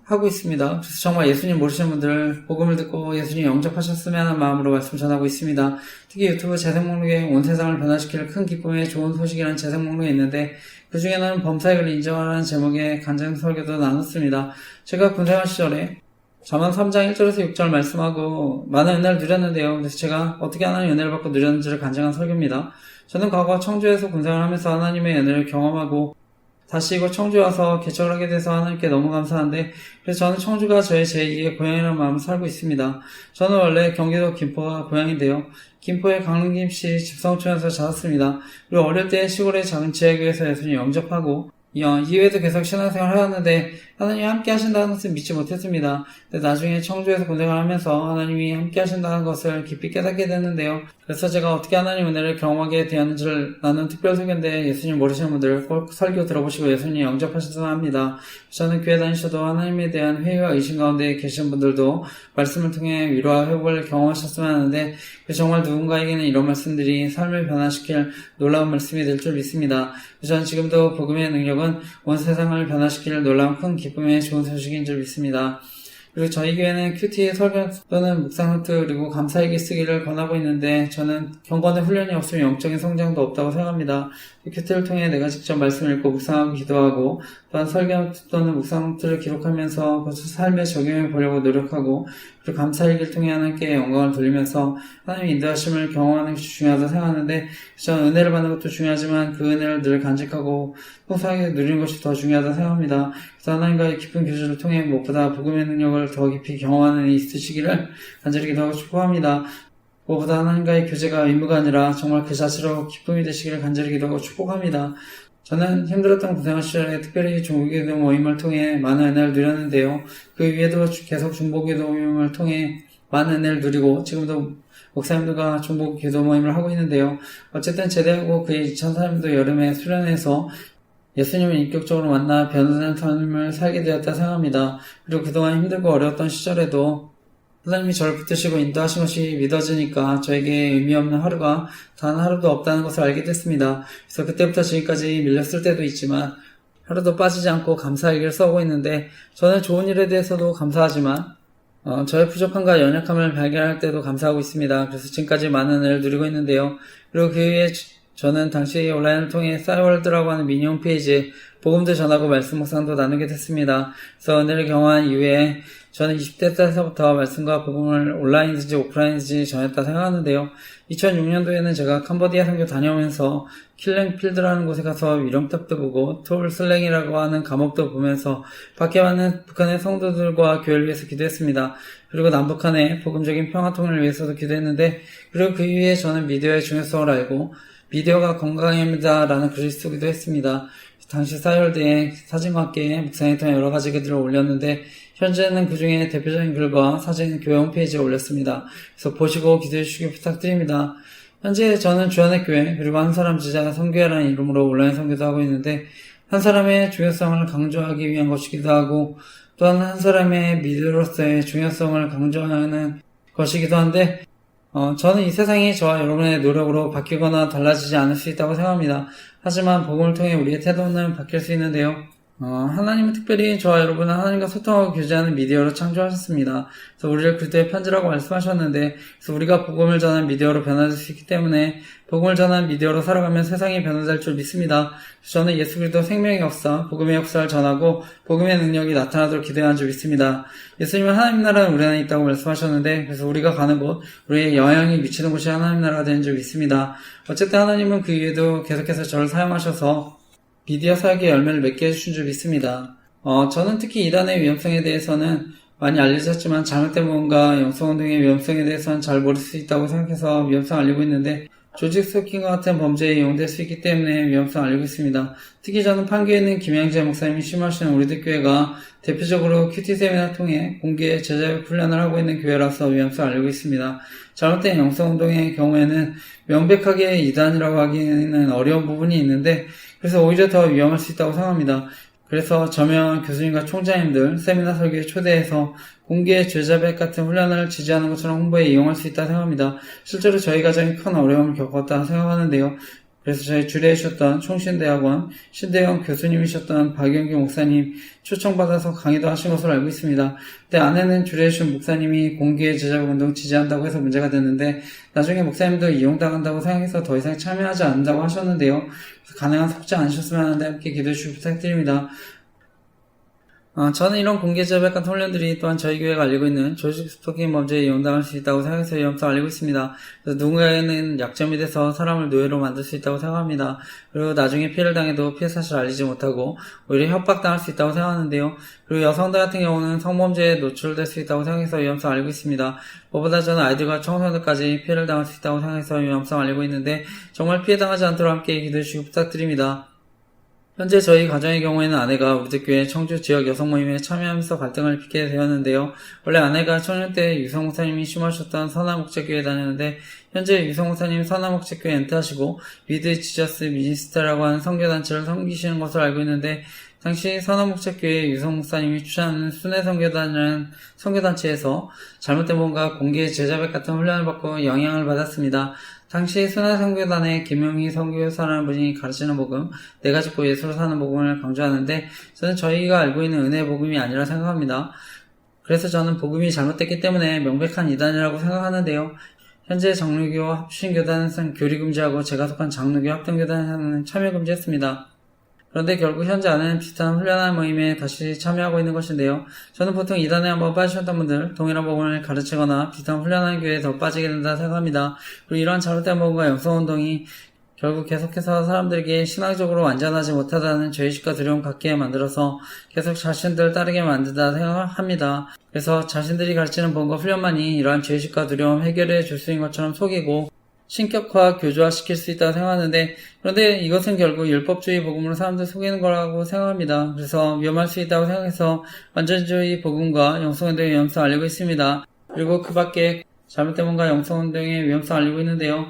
하고 있습니다. 그래서 정말 예수님 모르시는 분들 복음을 듣고 예수님 영접하셨으면 하는 마음으로 말씀 전하고 있습니다. 특히 유튜브 재생 목록에 온 세상을 변화시킬 큰 기쁨의 좋은 소식이라는 재생 목록이 있는데 그 중에는 범사익을 인정하라는 제목의 간증 설교도 나눴습니다. 제가 군생활 시절에 잠언 3장 1절에서 6절 말씀하고 많은 은혜를 누렸는데요. 그래서 제가 어떻게 하나님의 은혜를 받고 누렸는지를 간증한 설교입니다. 저는 과거 청주에서 군생활을 하면서 하나님의 은혜를 경험하고 다시 이곳 청주에 와서 개척을 하게 돼서 하나님께 너무 감사한데 그래서 저는 청주가 저의 제2의 고향이라는 마음을 살고 있습니다. 저는 원래 경기도 김포가 고향인데요. 김포의 강릉김씨 집성촌에서 자랐습니다. 그리고 어릴 때 시골의 작은 지하교회에서 예수님 영접하고 이후에도 계속 신앙생활을 해왔는데 하나님이 함께 하신다는 것을 믿지 못했습니다. 근데 나중에 청주에서 군생활을 하면서 하나님이 함께 하신다는 것을 깊이 깨닫게 됐는데요. 그래서 제가 어떻게 하나님 은혜를 경험하게 되었는지를 나눈 특별 설교인데 예수님 모르시는 분들 꼭 설교 들어보시고 예수님 영접하셨으면 합니다. 저는 교회 다니셔도 하나님에 대한 회의와 의심 가운데 계신 분들도 말씀을 통해 위로와 회복을 경험하셨으면 하는데 정말 누군가에게는 이런 말씀들이 삶을 변화시킬 놀라운 말씀이 될 줄 믿습니다. 저는 지금도 복음의 능력은 온 세상을 변화시킬 놀라운 큰 기쁨의 좋은 소식인 줄 믿습니다. 그리고 저희 교회는 큐티 설교 또는 묵상 노트 그리고 감사일기 쓰기를 권하고 있는데 저는 경건의 훈련이 없으면 영적인 성장도 없다고 생각합니다. 큐티를 통해 내가 직접 말씀을 읽고 묵상하고 기도하고 또한 설교 또는 묵상 노트를 기록하면서 그것을 삶에 적용해 보려고 노력하고 그리고 감사일기를 통해 하나님께 영광을 돌리면서 하나님의 인도하심을 경험하는 것이 중요하다고 생각하는데 저는 은혜를 받는 것도 중요하지만 그 은혜를 늘 간직하고 풍성하게 누리는 것이 더 중요하다고 생각합니다. 그래서 하나님과의 깊은 교제를 통해 무엇보다 복음의 능력을 더 깊이 경험하는 이 있으시기를 간절히 기도하고 축복합니다. 무엇보다 하나님과의 교제가 의무가 아니라 정말 그 자체로 기쁨이 되시기를 간절히 기도하고 축복합니다. 저는 힘들었던 군생활 시절에 특별히 중보기도 모임을 통해 많은 은혜를 누렸는데요. 그 위에도 계속 중보기도 모임을 통해 많은 은혜를 누리고 지금도 목사님들과 중보기도 모임을 하고 있는데요. 어쨌든 제대하고 그해 2003년도 여름에 수련회에서 예수님을 인격적으로 만나 변화된 삶을 살게 되었다 생각합니다. 그리고 그동안 힘들고 어려웠던 시절에도 하나님이 저를 붙드시고 인도하신 것이 믿어지니까 저에게 의미 없는 하루가 단 하루도 없다는 것을 알게 됐습니다. 그래서 그때부터 지금까지 밀렸을 때도 있지만 하루도 빠지지 않고 감사일기를 써오고 있는데 저는 좋은 일에 대해서도 감사하지만 저의 부족함과 연약함을 발견할 때도 감사하고 있습니다. 그래서 지금까지 많은 은혜를 누리고 있는데요. 그리고 그 후에 저는 당시 온라인을 통해 싸이월드라고 하는 미니 홈페이지에 복음도 전하고 말씀 묵상도 나누게 됐습니다. 그래서 은혜를 경험한 이후에 저는 20대 때서부터 말씀과 복음을 온라인이든지 오프라인이든지 전했다 생각하는데요. 2006년도에는 제가 캄보디아 선교 다녀오면서 킬링필드라는 곳에 가서 위령탑도 보고 톨슬랭이라고 하는 감옥도 보면서 밖에 많은 북한의 성도들과 교회를 위해서 기도했습니다. 그리고 남북한의 복음적인 평화통일을 위해서도 기도했는데 그리고 그 이후에 저는 미디어의 중요성을 알고 미디어가 건강입니다 라는 글을 쓰기도 했습니다. 당시 싸이월드에 사진과 함께 묵상에 통해 여러 가지 글들을 올렸는데 현재는 그 중에 대표적인 글과 사진 교회 홈페이지에 올렸습니다. 그래서 보시고 기도해 주시기 부탁드립니다. 현재 저는 주안의 교회 그리고 한 사람 지자 선교회라는 이름으로 온라인 선교도 하고 있는데 한 사람의 중요성을 강조하기 위한 것이기도 하고 또한 한 사람의 미디어로서의 중요성을 강조하는 것이기도 한데 저는 이 세상이 저와 여러분의 노력으로 바뀌거나 달라지지 않을 수 있다고 생각합니다. 하지만 복음을 통해 우리의 태도는 바뀔 수 있는데요. 하나님은 특별히 저와 여러분은 하나님과 소통하고 교제하는 미디어로 창조하셨습니다. 그래서 우리를 그리스도의 편지라고 말씀하셨는데 그래서 우리가 복음을 전한 미디어로 변화될 수 있기 때문에 복음을 전한 미디어로 살아가면 세상이 변화될 줄 믿습니다. 그래서 저는 예수 그리스도 생명의 역사, 복음의 역사를 전하고 복음의 능력이 나타나도록 기도하는 줄 믿습니다. 예수님은 하나님 나라는 우리 안에 있다고 말씀하셨는데 그래서 우리가 가는 곳, 우리의 영향이 미치는 곳이 하나님 나라가 되는 줄 믿습니다. 어쨌든 하나님은 그 이후에도 계속해서 저를 사용하셔서 미디어 사역의 열매를 맺게 해주신 줄 믿습니다. 저는 특히 이단의 위험성에 대해서는 많이 알려졌지만 잘못된 무언가 영성운동의 위험성에 대해서는 잘 모를 수 있다고 생각해서 위험성을 알리고 있는데 조직 스토킹과 같은 범죄에 이용될 수 있기 때문에 위험성을 알리고 있습니다. 특히 저는 판교에 있는 김양재 목사님이 심하시는 우리들 교회가 대표적으로 큐티 세미나를 통해 공개 제자교육 훈련을 하고 있는 교회라서 위험성을 알리고 있습니다. 잘못된 영성운동의 경우에는 명백하게 이단이라고 하기에는 어려운 부분이 있는데 그래서 오히려 더 위험할 수 있다고 생각합니다. 그래서 저명 교수님과 총장님들 세미나 설교에 초대해서 공개 죄자백 같은 훈련을 지지하는 것처럼 홍보에 이용할 수 있다 생각합니다. 실제로 저희 가정이 큰 어려움을 겪었다 생각하는데요. 그래서 저희 주례해 주셨던 총신대학원 신대영 교수님이셨던 박영규 목사님 초청받아서 강의도 하신 것으로 알고 있습니다. 그때 아내는 주례해 주신 목사님이 공개 제자백 운동 지지한다고 해서 문제가 됐는데 나중에 목사님도 이용당한다고 생각해서 더 이상 참여하지 않는다고 하셨는데요. 가능한 속지 않으셨으면 하는데 함께 기도해 주시기 부탁드립니다. 저는 이런 공개 제자백 같은 훈련들이 또한 저희 교회가 알리고 있는 조직 스토킹 범죄에 이용당할 수 있다고 생각해서 위험성을 알리고 있습니다. 그래서 누군가에는 약점이 돼서 사람을 노예로 만들 수 있다고 생각합니다. 그리고 나중에 피해를 당해도 피해 사실을 알리지 못하고 오히려 협박당할 수 있다고 생각하는데요. 그리고 여성들 같은 경우는 성범죄에 노출될 수 있다고 생각해서 위험성을 알리고 있습니다. 무엇보다 저는 아이들과 청소년들까지 피해를 당할 수 있다고 생각해서 위험성을 알리고 있는데 정말 피해 당하지 않도록 함께 기도해 주시기 부탁드립니다. 현재 저희 가정의 경우에는 아내가 우리들 교회 청주 지역 여성 모임에 참여하면서 갈등을 빚게 되었는데요. 원래 아내가 청년 때 유성 목사님이 심하셨던 선화목적교회에 다녔는데 현재 유성 목사님 선화목적교회 엔트하시고 미드 지저스 미니스터라고 하는 선교단체를 섬기시는 것으로 알고 있는데 당시 선화목적교회 유성 목사님이 추천하는 순회선교단이라는 선교단체에서 잘못된 뭔가 공개 제자백 같은 훈련을 받고 영향을 받았습니다. 당시 순회선교단의 김용희 선교사라는 분이 가르치는 복음, 내가 짓고 예수로 사는 복음을 강조하는데 저는 저희가 알고 있는 은혜의 복음이 아니라 생각합니다. 그래서 저는 복음이 잘못됐기 때문에 명백한 이단이라고 생각하는데요. 현재 장로교와 합주신교단은 교리금지하고 제가 속한 장로교 합동교단에서는 참여금지했습니다. 그런데 결국 현재 아내는 비슷한 훈련한 모임에 다시 참여하고 있는 것인데요. 저는 보통 이단에 한번 빠지셨던 분들 동일한 복음을 가르치거나 비슷한 훈련한 교회에 더 빠지게 된다 생각합니다. 그리고 이러한 잘못된 복음과 영성운동이 결국 계속해서 사람들에게 신앙적으로 완전하지 못하다는 죄의식과 두려움 갖게 만들어서 계속 자신들을 따르게 만든다 생각합니다. 그래서 자신들이 가르치는 복음과 훈련만이 이러한 죄의식과 두려움 해결해 줄 수 있는 것처럼 속이고 신격화, 교조화시킬 수 있다고 생각하는데 그런데 이것은 결국 율법주의 복음으로 사람들 속이는 거라고 생각합니다. 그래서 위험할 수 있다고 생각해서 완전주의 복음과 영성운동의 위험성을 알리고 있습니다. 그리고 그 밖에 잘못된 뭔가 영성운동의 위험성을 알리고 있는데요.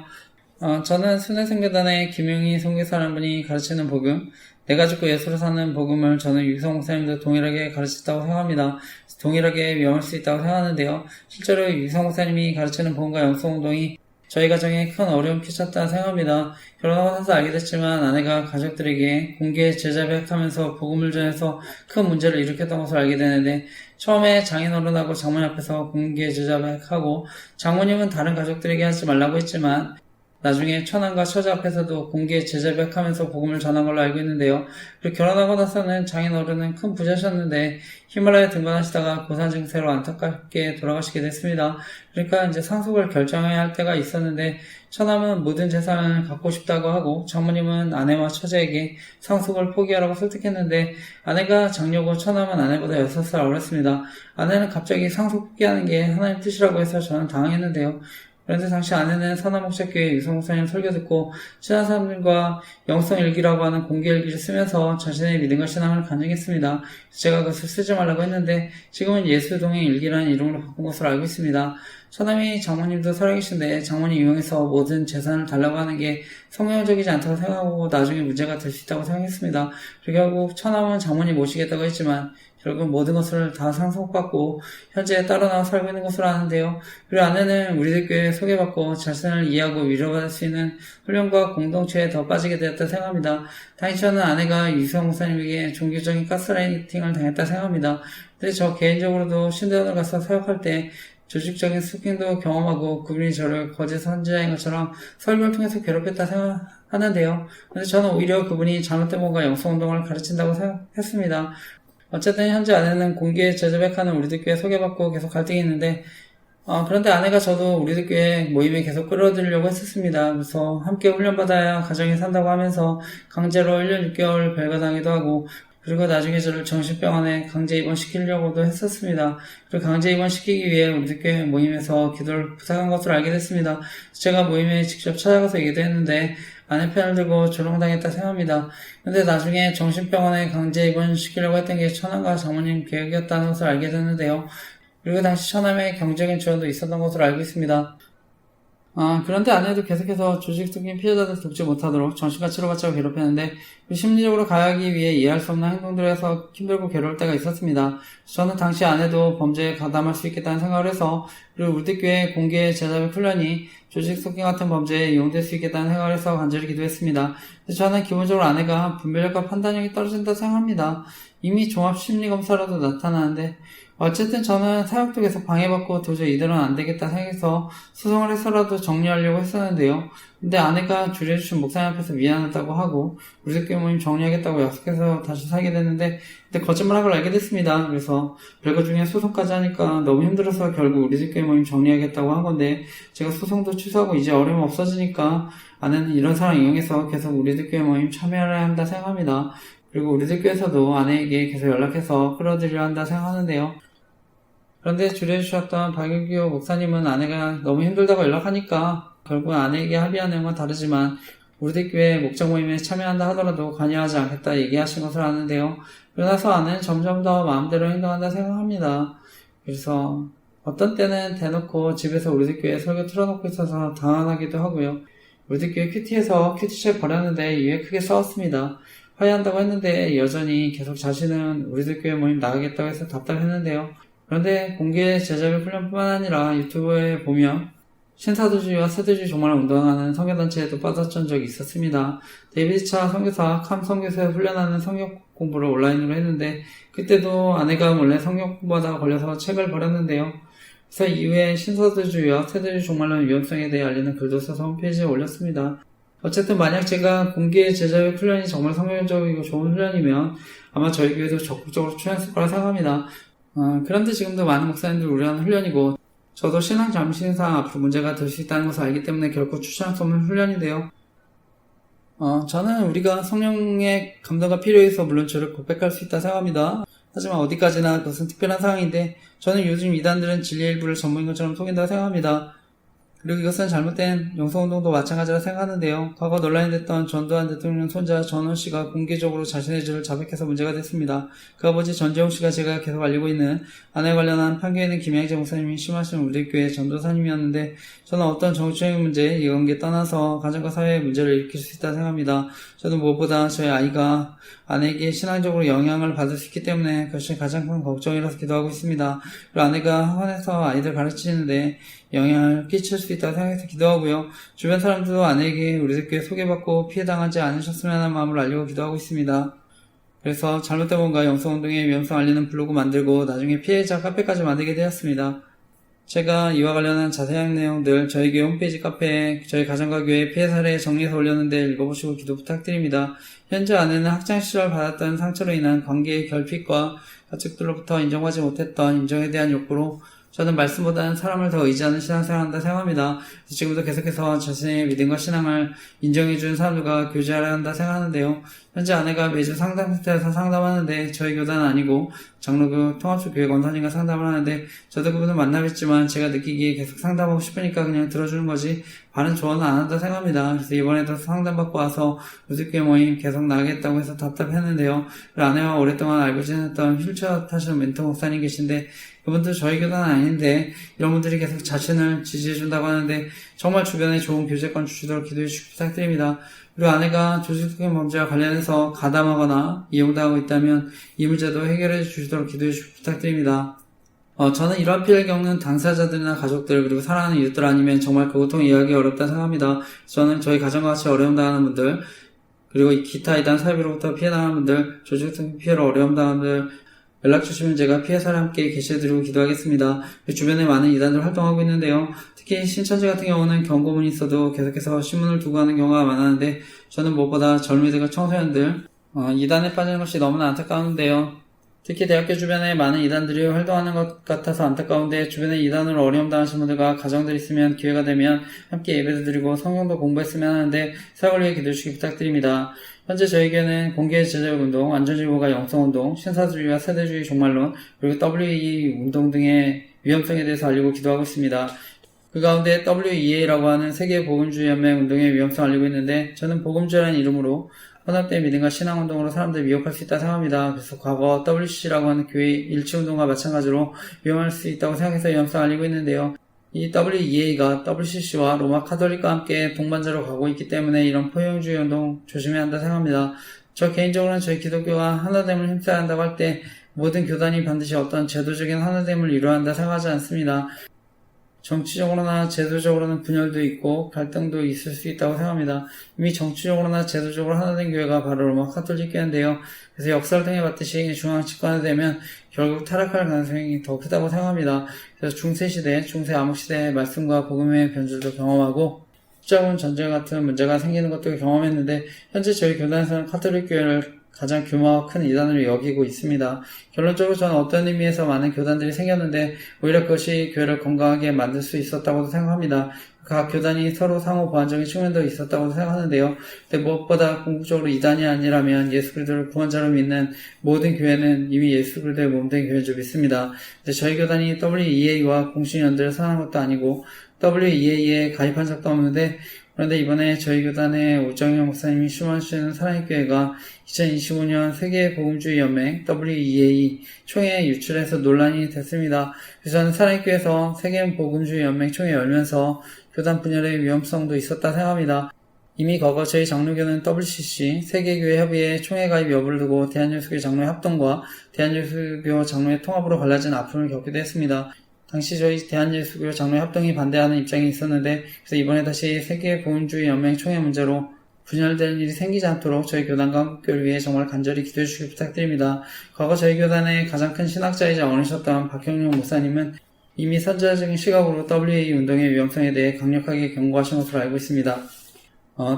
저는 순회선교단의 김용희 선교사라는 분이 가르치는 복음, 내가 죽고 예수로 사는 복음을 저는 유성 목사님도 동일하게 가르쳤다고 생각합니다. 동일하게 위험할 수 있다고 생각하는데요. 실제로 유성 목사님이 가르치는 복음과 영성운동이 저희 가정에 큰 어려움 끼쳤다 생각합니다. 결혼하고 나서 알게 됐지만 아내가 가족들에게 공개 제자백하면서 복음을 전해서 큰 문제를 일으켰던 것을 알게 되는데 처음에 장인어른하고 장모님 앞에서 공개 제자백하고 장모님은 다른 가족들에게 하지 말라고 했지만 나중에 처남과 처자 앞에서도 공개 제자백하면서 복음을 전한 걸로 알고 있는데요. 그리고 결혼하고 나서는 장인어른은 큰 부자셨는데 히말라야 등반하시다가 고산 증세로 안타깝게 돌아가시게 됐습니다. 그러니까 이제 상속을 결정해야 할 때가 있었는데 처남은 모든 재산을 갖고 싶다고 하고 장모님은 아내와 처제에게 상속을 포기하라고 설득했는데 아내가 장녀고 처남은 아내보다 6살 어렸습니다. 아내는 갑자기 상속 포기하는 게 하나님 뜻이라고 해서 저는 당황했는데요. 그런데 당시 아내는 선화목적교회 유성 목사님 설교 듣고 친한 사람들과 영성일기라고 하는 공개일기를 쓰면서 자신의 믿음과 신앙을 간증했습니다. 제가 그것을 쓰지 말라고 했는데 지금은 예수동행 일기라는 이름으로 바꾼 것으로 알고 있습니다. 처남이 장모님도 살아계신데 장모님 이용해서 모든 재산을 달라고 하는 게 성경적이지 않다고 생각하고 나중에 문제가 될 수 있다고 생각했습니다. 그리고 결국 처남은 장모님 모시겠다고 했지만 결국 모든 것을 다 상속받고 현재 따로 나와 살고 있는 것으로 아는데요. 그리고 아내는 우리들 교회에 소개받고 자신을 이해하고 위로받을 수 있는 훈련과 공동체에 더 빠지게 되었다 생각합니다. 당시 저는 아내가 유성 목사님에게 종교적인 가스라이팅을 당했다 생각합니다. 근데 저 개인적으로도 신대원을 가서 사역할 때 조직적인 스킨도 경험하고 그분이 저를 거짓 선지자인 것처럼 설교를 통해서 괴롭혔다 생각하는데요. 근데 저는 오히려 그분이 잘못된 뭔가 영성운동을 가르친다고 생각했습니다. 어쨌든 현재 아내는 공개 제자백하는 우리들 교회 소개받고 계속 갈등이 있는데 그런데 아내가 저도 우리들 교회 모임에 계속 끌어들이려고 했었습니다. 그래서 함께 훈련받아야 가정이 산다고 하면서 강제로 1년 6개월 별가당기도 하고 그리고 나중에 저를 정신병원에 강제 입원시키려고도 했었습니다. 그리고 강제 입원시키기 위해 우리들 교회 모임에서 기도를 부탁한 것으로 알게 됐습니다. 제가 모임에 직접 찾아가서 얘기도 했는데 아내 편을 들고 조롱당했다 생각합니다. 근데 나중에 정신병원에 강제 입원시키려고 했던 게 처남과 장모님 계획이었다는 것을 알게 됐는데요. 그리고 당시 처남의 경제적인 지원도 있었던 것으로 알고 있습니다. 그런데 아내도 계속해서 조직 속인 피해자들 돕지 못하도록 정신과 치료받자고 괴롭혔는데 심리적으로 가하기 위해 이해할 수 없는 행동들을 해서 힘들고 괴로울 때가 있었습니다. 저는 당시 아내도 범죄에 가담할 수 있겠다는 생각을 해서 그리고 우리교회 공개 제자별 훈련이 조직 속인 같은 범죄에 이용될 수 있겠다는 생각을 해서 간절히 기도했습니다. 저는 기본적으로 아내가 분별력과 판단력이 떨어진다 생각합니다. 이미 종합심리검사라도 나타나는데 어쨌든 저는 사역도 계속 방해받고 도저히 이대로는 안 되겠다 생각해서 소송을 해서라도 정리하려고 했었는데요. 근데 아내가 주례주신 목사님 앞에서 미안하다고 하고 우리들교회 모임 정리하겠다고 약속해서 다시 살게 됐는데 그때 거짓말한 걸 알게 됐습니다. 그래서 별거 중에 소송까지 하니까 너무 힘들어서 결국 우리들교회 모임 정리하겠다고 한 건데 제가 소송도 취소하고 이제 어려움 없어지니까 아내는 이런 상황 이용해서 계속 우리들교회 모임 참여해야 한다 생각합니다. 그리고 우리들교회에서도 아내에게 계속 연락해서 끌어들여야 한다 생각하는데요. 그런데 주례해주셨던 박윤규 목사님은 아내가 너무 힘들다고 연락하니까 결국 아내에게 합의한 내용은 다르지만 우리들교회 목장 모임에 참여한다 하더라도 관여하지 않겠다 얘기하신 것을 아는데요. 그러나서 아내는 점점 더 마음대로 행동한다 생각합니다. 그래서 어떤 때는 대놓고 집에서 우리들교회 설교 틀어놓고 있어서 당황하기도 하고요. 우리들교회 큐티에서 큐티책 버렸는데 이후에 크게 싸웠습니다. 화해한다고 했는데 여전히 계속 자신은 우리들 교회 모임 나가겠다고 해서 답답했는데요. 그런데 공개 제자별 훈련뿐만 아니라 유튜브에 보면 신사도주의와 세도주의 종말을 운동하는 선교단체에도 빠졌던 적이 있었습니다. 데이비드 차 선교사 캄 선교사에 훈련하는 성경 공부를 온라인으로 했는데 그때도 아내가 몰래 성경 공부하다가 걸려서 책을 버렸는데요. 그래서 이후에 신사도주의와 세도주의 종말론 위험성에 대해 알리는 글도 써서 홈페이지에 올렸습니다. 어쨌든 만약 제가 공개 제자별 훈련이 정말 성경적이고 좋은 훈련이면 아마 저희 교회도 적극적으로 출연했을 거라 생각합니다. 그런데 지금도 많은 목사님들 우려하는 훈련이고 저도 신앙 잠시인상 앞으로 문제가 될 수 있다는 것을 알기 때문에 결코 추천할 수 없는 훈련인데요. 저는 우리가 성령의 감동가 필요해서 물론 저를 고백할 수 있다 생각합니다. 하지만 어디까지나 그것은 특별한 상황인데 저는 요즘 이단들은 진리의 일부를 전부인 것처럼 속인다고 생각합니다. 그리고 이것은 잘못된 영성운동도 마찬가지라 생각하는데요. 과거 논란이 됐던 전두환 대통령 손자 전원 씨가 공개적으로 자신의 죄를 자백해서 문제가 됐습니다. 그 아버지 전재홍 씨가 제가 계속 알리고 있는 아내 관련한 판교에 있는 김양재 목사님이 심하신 우리교회 전도사님이었는데 저는 어떤 정치적인 문제, 이관계 떠나서 가정과 사회의 문제를 일으킬 수 있다고 생각합니다. 저는 무엇보다 저희 아이가 아내에게 신앙적으로 영향을 받을 수 있기 때문에 그것이 가장 큰 걱정이라서 기도하고 있습니다. 그리고 아내가 학원에서 아이들 가르치는데 영향을 끼칠 수 있다고 생각해서 기도하고요. 주변 사람들도 아내에게 우리들께 소개받고 피해당하지 않으셨으면 하는 마음을 알리고 기도하고 있습니다. 그래서 잘못된 뭔가 영성운동의 위험성 알리는 블로그 만들고 나중에 피해자 카페까지 만들게 되었습니다. 제가 이와 관련한 자세한 내용들 저희 교회 홈페이지 카페에 저희 가정과 교회 피해 사례 정리해서 올렸는데 읽어보시고 기도 부탁드립니다. 현재 아내는 학창시절 받았던 상처로 인한 관계의 결핍과 가족들로부터 인정받지 못했던 인정에 대한 욕구로 저는 말씀보다는 사람을 더 의지하는 신앙생활을 한다 생각합니다. 지금도 계속해서 자신의 믿음과 신앙을 인정해주는 사람들과 교제하려 한다 생각하는데요. 현재 아내가 매주 상담센터에서 상담하는데 저희 교단은 아니고 장로교 통합수 교회 권사님과 상담을 하는데 저도 그분을 만나뵙지만 제가 느끼기에 계속 상담하고 싶으니까 그냥 들어주는 거지 바른 조언은 안 한다 생각합니다. 그래서 이번에도 상담받고 와서 우리교회 모임 계속 나가겠다고 해서 답답했는데요. 아내와 오랫동안 알고 지냈던 휠체어 타시는 멘토 목사님 계신데 그분도 저희 교단은 아닌데 이런 분들이 계속 자신을 지지해준다고 하는데 정말 주변에 좋은 교제권 주시도록 기도해주시기 부탁드립니다. 그리고 아내가 조직적인 범죄와 관련해서 가담하거나 이용당하고 있다면 이 문제도 해결해 주시도록 기도해주시기 부탁드립니다. 저는 이러한 피해를 겪는 당사자들이나 가족들 그리고 사랑하는 이웃들 아니면 정말 그 고통 이해하기 어렵다 생각합니다. 저는 저희 가정과 같이 어려움 당하는 분들 그리고 기타 이단 사회로부터 피해 당하는 분들 조직적인 피해로 어려움 당하는 분들 연락 주시면 제가 피해 사례 함께 게시해드리고 기도하겠습니다. 주변에 많은 이단들 활동하고 있는데요. 특히 신천지 같은 경우는 경고문이 있어도 계속해서 신문을 두고 하는 경우가 많았는데 저는 무엇보다 젊은이들과 청소년들 이단에 빠지는 것이 너무나 안타까운데요. 특히 대학교 주변에 많은 이단들이 활동하는 것 같아서 안타까운데 주변에 이단으로 어려움 당하신 분들과 가정들 있으면 기회가 되면 함께 예배도 드리고 성경도 공부했으면 하는데 사역을 위해 기도해주시기 부탁드립니다. 현재 저희 교회는 공개 제자율 운동, 완전주의보가 영성운동, 신사주의와 세대주의 종말론, 그리고 WE 운동 등의 위험성에 대해서 알리고 기도하고 있습니다. 그 가운데 WEA라고 하는 세계복음주의연맹 운동의 위험성을 알리고 있는데 저는 복음주의라는 이름으로 혼합된 믿음과 신앙운동으로 사람들을 미혹할 수 있다 생각합니다. 그래서 과거 WC라고 하는 교회 일치운동과 마찬가지로 위험할 수 있다고 생각해서 위험성을 알리고 있는데요. 이 WEA가 WCC와 로마 카톨릭과 함께 동반자로 가고 있기 때문에 이런 포용주의 운동 조심해야 한다 생각합니다. 저 개인적으로는 저희 기독교가 하나됨을 힘써야 한다고 할 때 모든 교단이 반드시 어떤 제도적인 하나됨을 이루어야 한다 생각하지 않습니다. 정치적으로나 제도적으로는 분열도 있고 갈등도 있을 수 있다고 생각합니다. 이미 정치적으로나 제도적으로 하나된 교회가 바로 로마 카톨릭 교회인데요. 그래서 역사를 통해 봤듯이 중앙 집권이 되면 결국 타락할 가능성이 더 크다고 생각합니다. 그래서 중세시대, 중세 암흑시대의 말씀과 복음의 변주도 경험하고 십자군 전쟁 같은 문제가 생기는 것도 경험했는데 현재 저희 교단에서는 카톨릭 교회를 가장 규모가 큰 이단으로 여기고 있습니다. 결론적으로 저는 어떤 의미에서 많은 교단들이 생겼는데 오히려 그것이 교회를 건강하게 만들 수 있었다고 생각합니다. 각 교단이 서로 상호 보완적인 측면도 있었다고 생각하는데요. 근데 무엇보다 궁극적으로 이단이 아니라면 예수 그리스도를 구원자로 믿는 모든 교회는 이미 예수 그리스도의 몸된 교회인 줄 믿습니다. 근데 저희 교단이 WEA와 공식 연대를 선언한 것도 아니고 WEA에 가입한 적도 없는데 그런데 이번에 저희 교단의 오정영 목사님이 출마하시는 사랑의 교회가 2025년 세계 복음주의 연맹 WEA 총회 유출해서 논란이 됐습니다. 그래서 저는 사랑의 교회에서 세계 복음주의 연맹 총회 열면서 교단 분열의 위험성도 있었다 생각합니다. 이미 과거 저희 장로교는 WCC 세계교회 협의회 총회 가입 여부를 두고 대한예수교 장로의 합동과 대한예수교 장로의 통합으로 갈라진 아픔을 겪기도 했습니다. 당시 저희 대한예수교 장로의 합동이 반대하는 입장이 있었는데 그래서 이번에 다시 세계보훈주의 연맹 총회 문제로 분열되는 일이 생기지 않도록 저희 교단과 한국교를 위해 정말 간절히 기도해 주시기 부탁드립니다. 과거 저희 교단의 가장 큰 신학자이자 어르셨던 박형룡 목사님은 이미 선지자적인 시각으로 WA 운동의 위험성에 대해 강력하게 경고하신 것으로 알고 있습니다.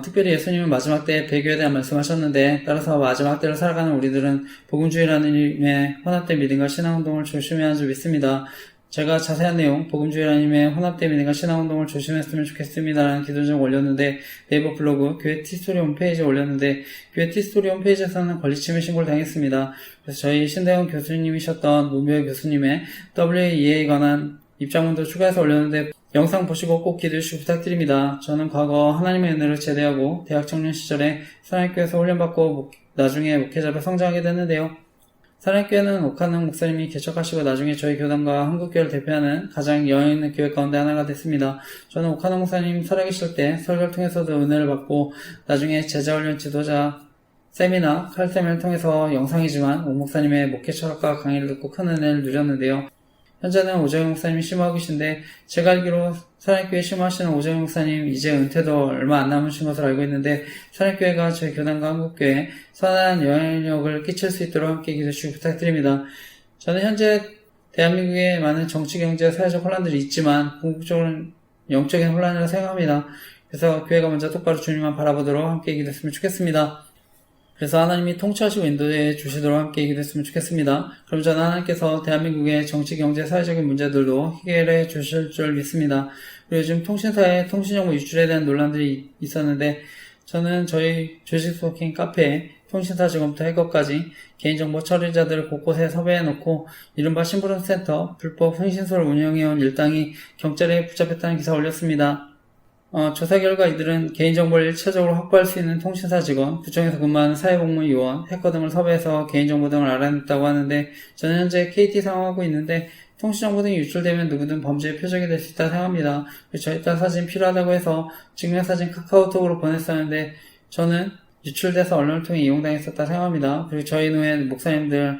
특별히 예수님은 마지막 때에 배교에 대한 말씀하셨는데 따라서 마지막 때를 살아가는 우리들은 복음주의라는 이름의 혼합된 믿음과 신앙운동을 조심해야 하는 줄 믿습니다. 제가 자세한 내용, 복음주의라는 이름의 혼합된 믿음과 신앙운동을 조심했으면 좋겠습니다라는 기도를 올렸는데 네이버 블로그 교회 티스토리 홈페이지에 올렸는데 교회 티스토리 홈페이지에서는 권리침해 신고를 당했습니다. 그래서 저희 신대원 교수님이셨던 문묘 교수님의 WEA에 관한 입장문도 추가해서 올렸는데 영상 보시고 꼭 기도해주시기 부탁드립니다. 저는 과거 하나님의 은혜를 제대하고 대학 청년 시절에 사랑교회에서 훈련받고 나중에 목회자로 성장하게 됐는데요. 사랑교회는 옥한웅 목사님이 개척하시고 나중에 저희 교단과 한국교회를 대표하는 가장 여유있는 교회 가운데 하나가 됐습니다. 저는 옥한웅 목사님 살아계실 때 설교를 통해서도 은혜를 받고 나중에 제자훈련 지도자 세미나 칼세미를 통해서 영상이지만 옥 목사님의 목회 철학과 강의를 듣고 큰 은혜를 누렸는데요. 현재는 오정영 목사님이 심호하고 계신데 제가 알기로 사랑교회 심호하시는 오정영 목사님 이제 은퇴도 얼마 안 남으신 것으로 알고 있는데 사랑교회가 저희 교단과 한국교회에 선한 영향력을 끼칠 수 있도록 함께 기도해 주시기 부탁드립니다. 저는 현재 대한민국에 많은 정치, 경제, 사회적 혼란들이 있지만 궁극적으로는 영적인 혼란이라고 생각합니다. 그래서 교회가 먼저 똑바로 주님만 바라보도록 함께 기도했으면 좋겠습니다. 그래서 하나님이 통치하시고 인도해 주시도록 함께 기도했으면 좋겠습니다. 그럼 저는 하나님께서 대한민국의 정치, 경제, 사회적인 문제들도 해결해 주실 줄 믿습니다. 그리고 요즘 통신사의 통신정보 유출에 대한 논란들이 있었는데 저는 저희 조직 스토킹 카페에 통신사 직원부터 해커까지 개인정보 처리자들을 곳곳에 섭외해놓고 이른바 심부름센터 불법 흥신소를 운영해온 일당이 경찰에 붙잡혔다는 기사 올렸습니다. 조사 결과 이들은 개인정보를 1차적으로 확보할 수 있는 통신사 직원, 구청에서 근무하는 사회복무 요원, 해커 등을 섭외해서 개인정보 등을 알아냈다고 하는데 저는 현재 KT 사용하고 있는데 통신정보 등이 유출되면 누구든 범죄의 표적이 될 수 있다고 생각합니다. 저희 딸 사진 필요하다고 해서 증명사진 카카오톡으로 보냈었는데 저는 유출돼서 언론을 통해 이용당했었다 생각합니다. 그리고 저희 노예 목사님들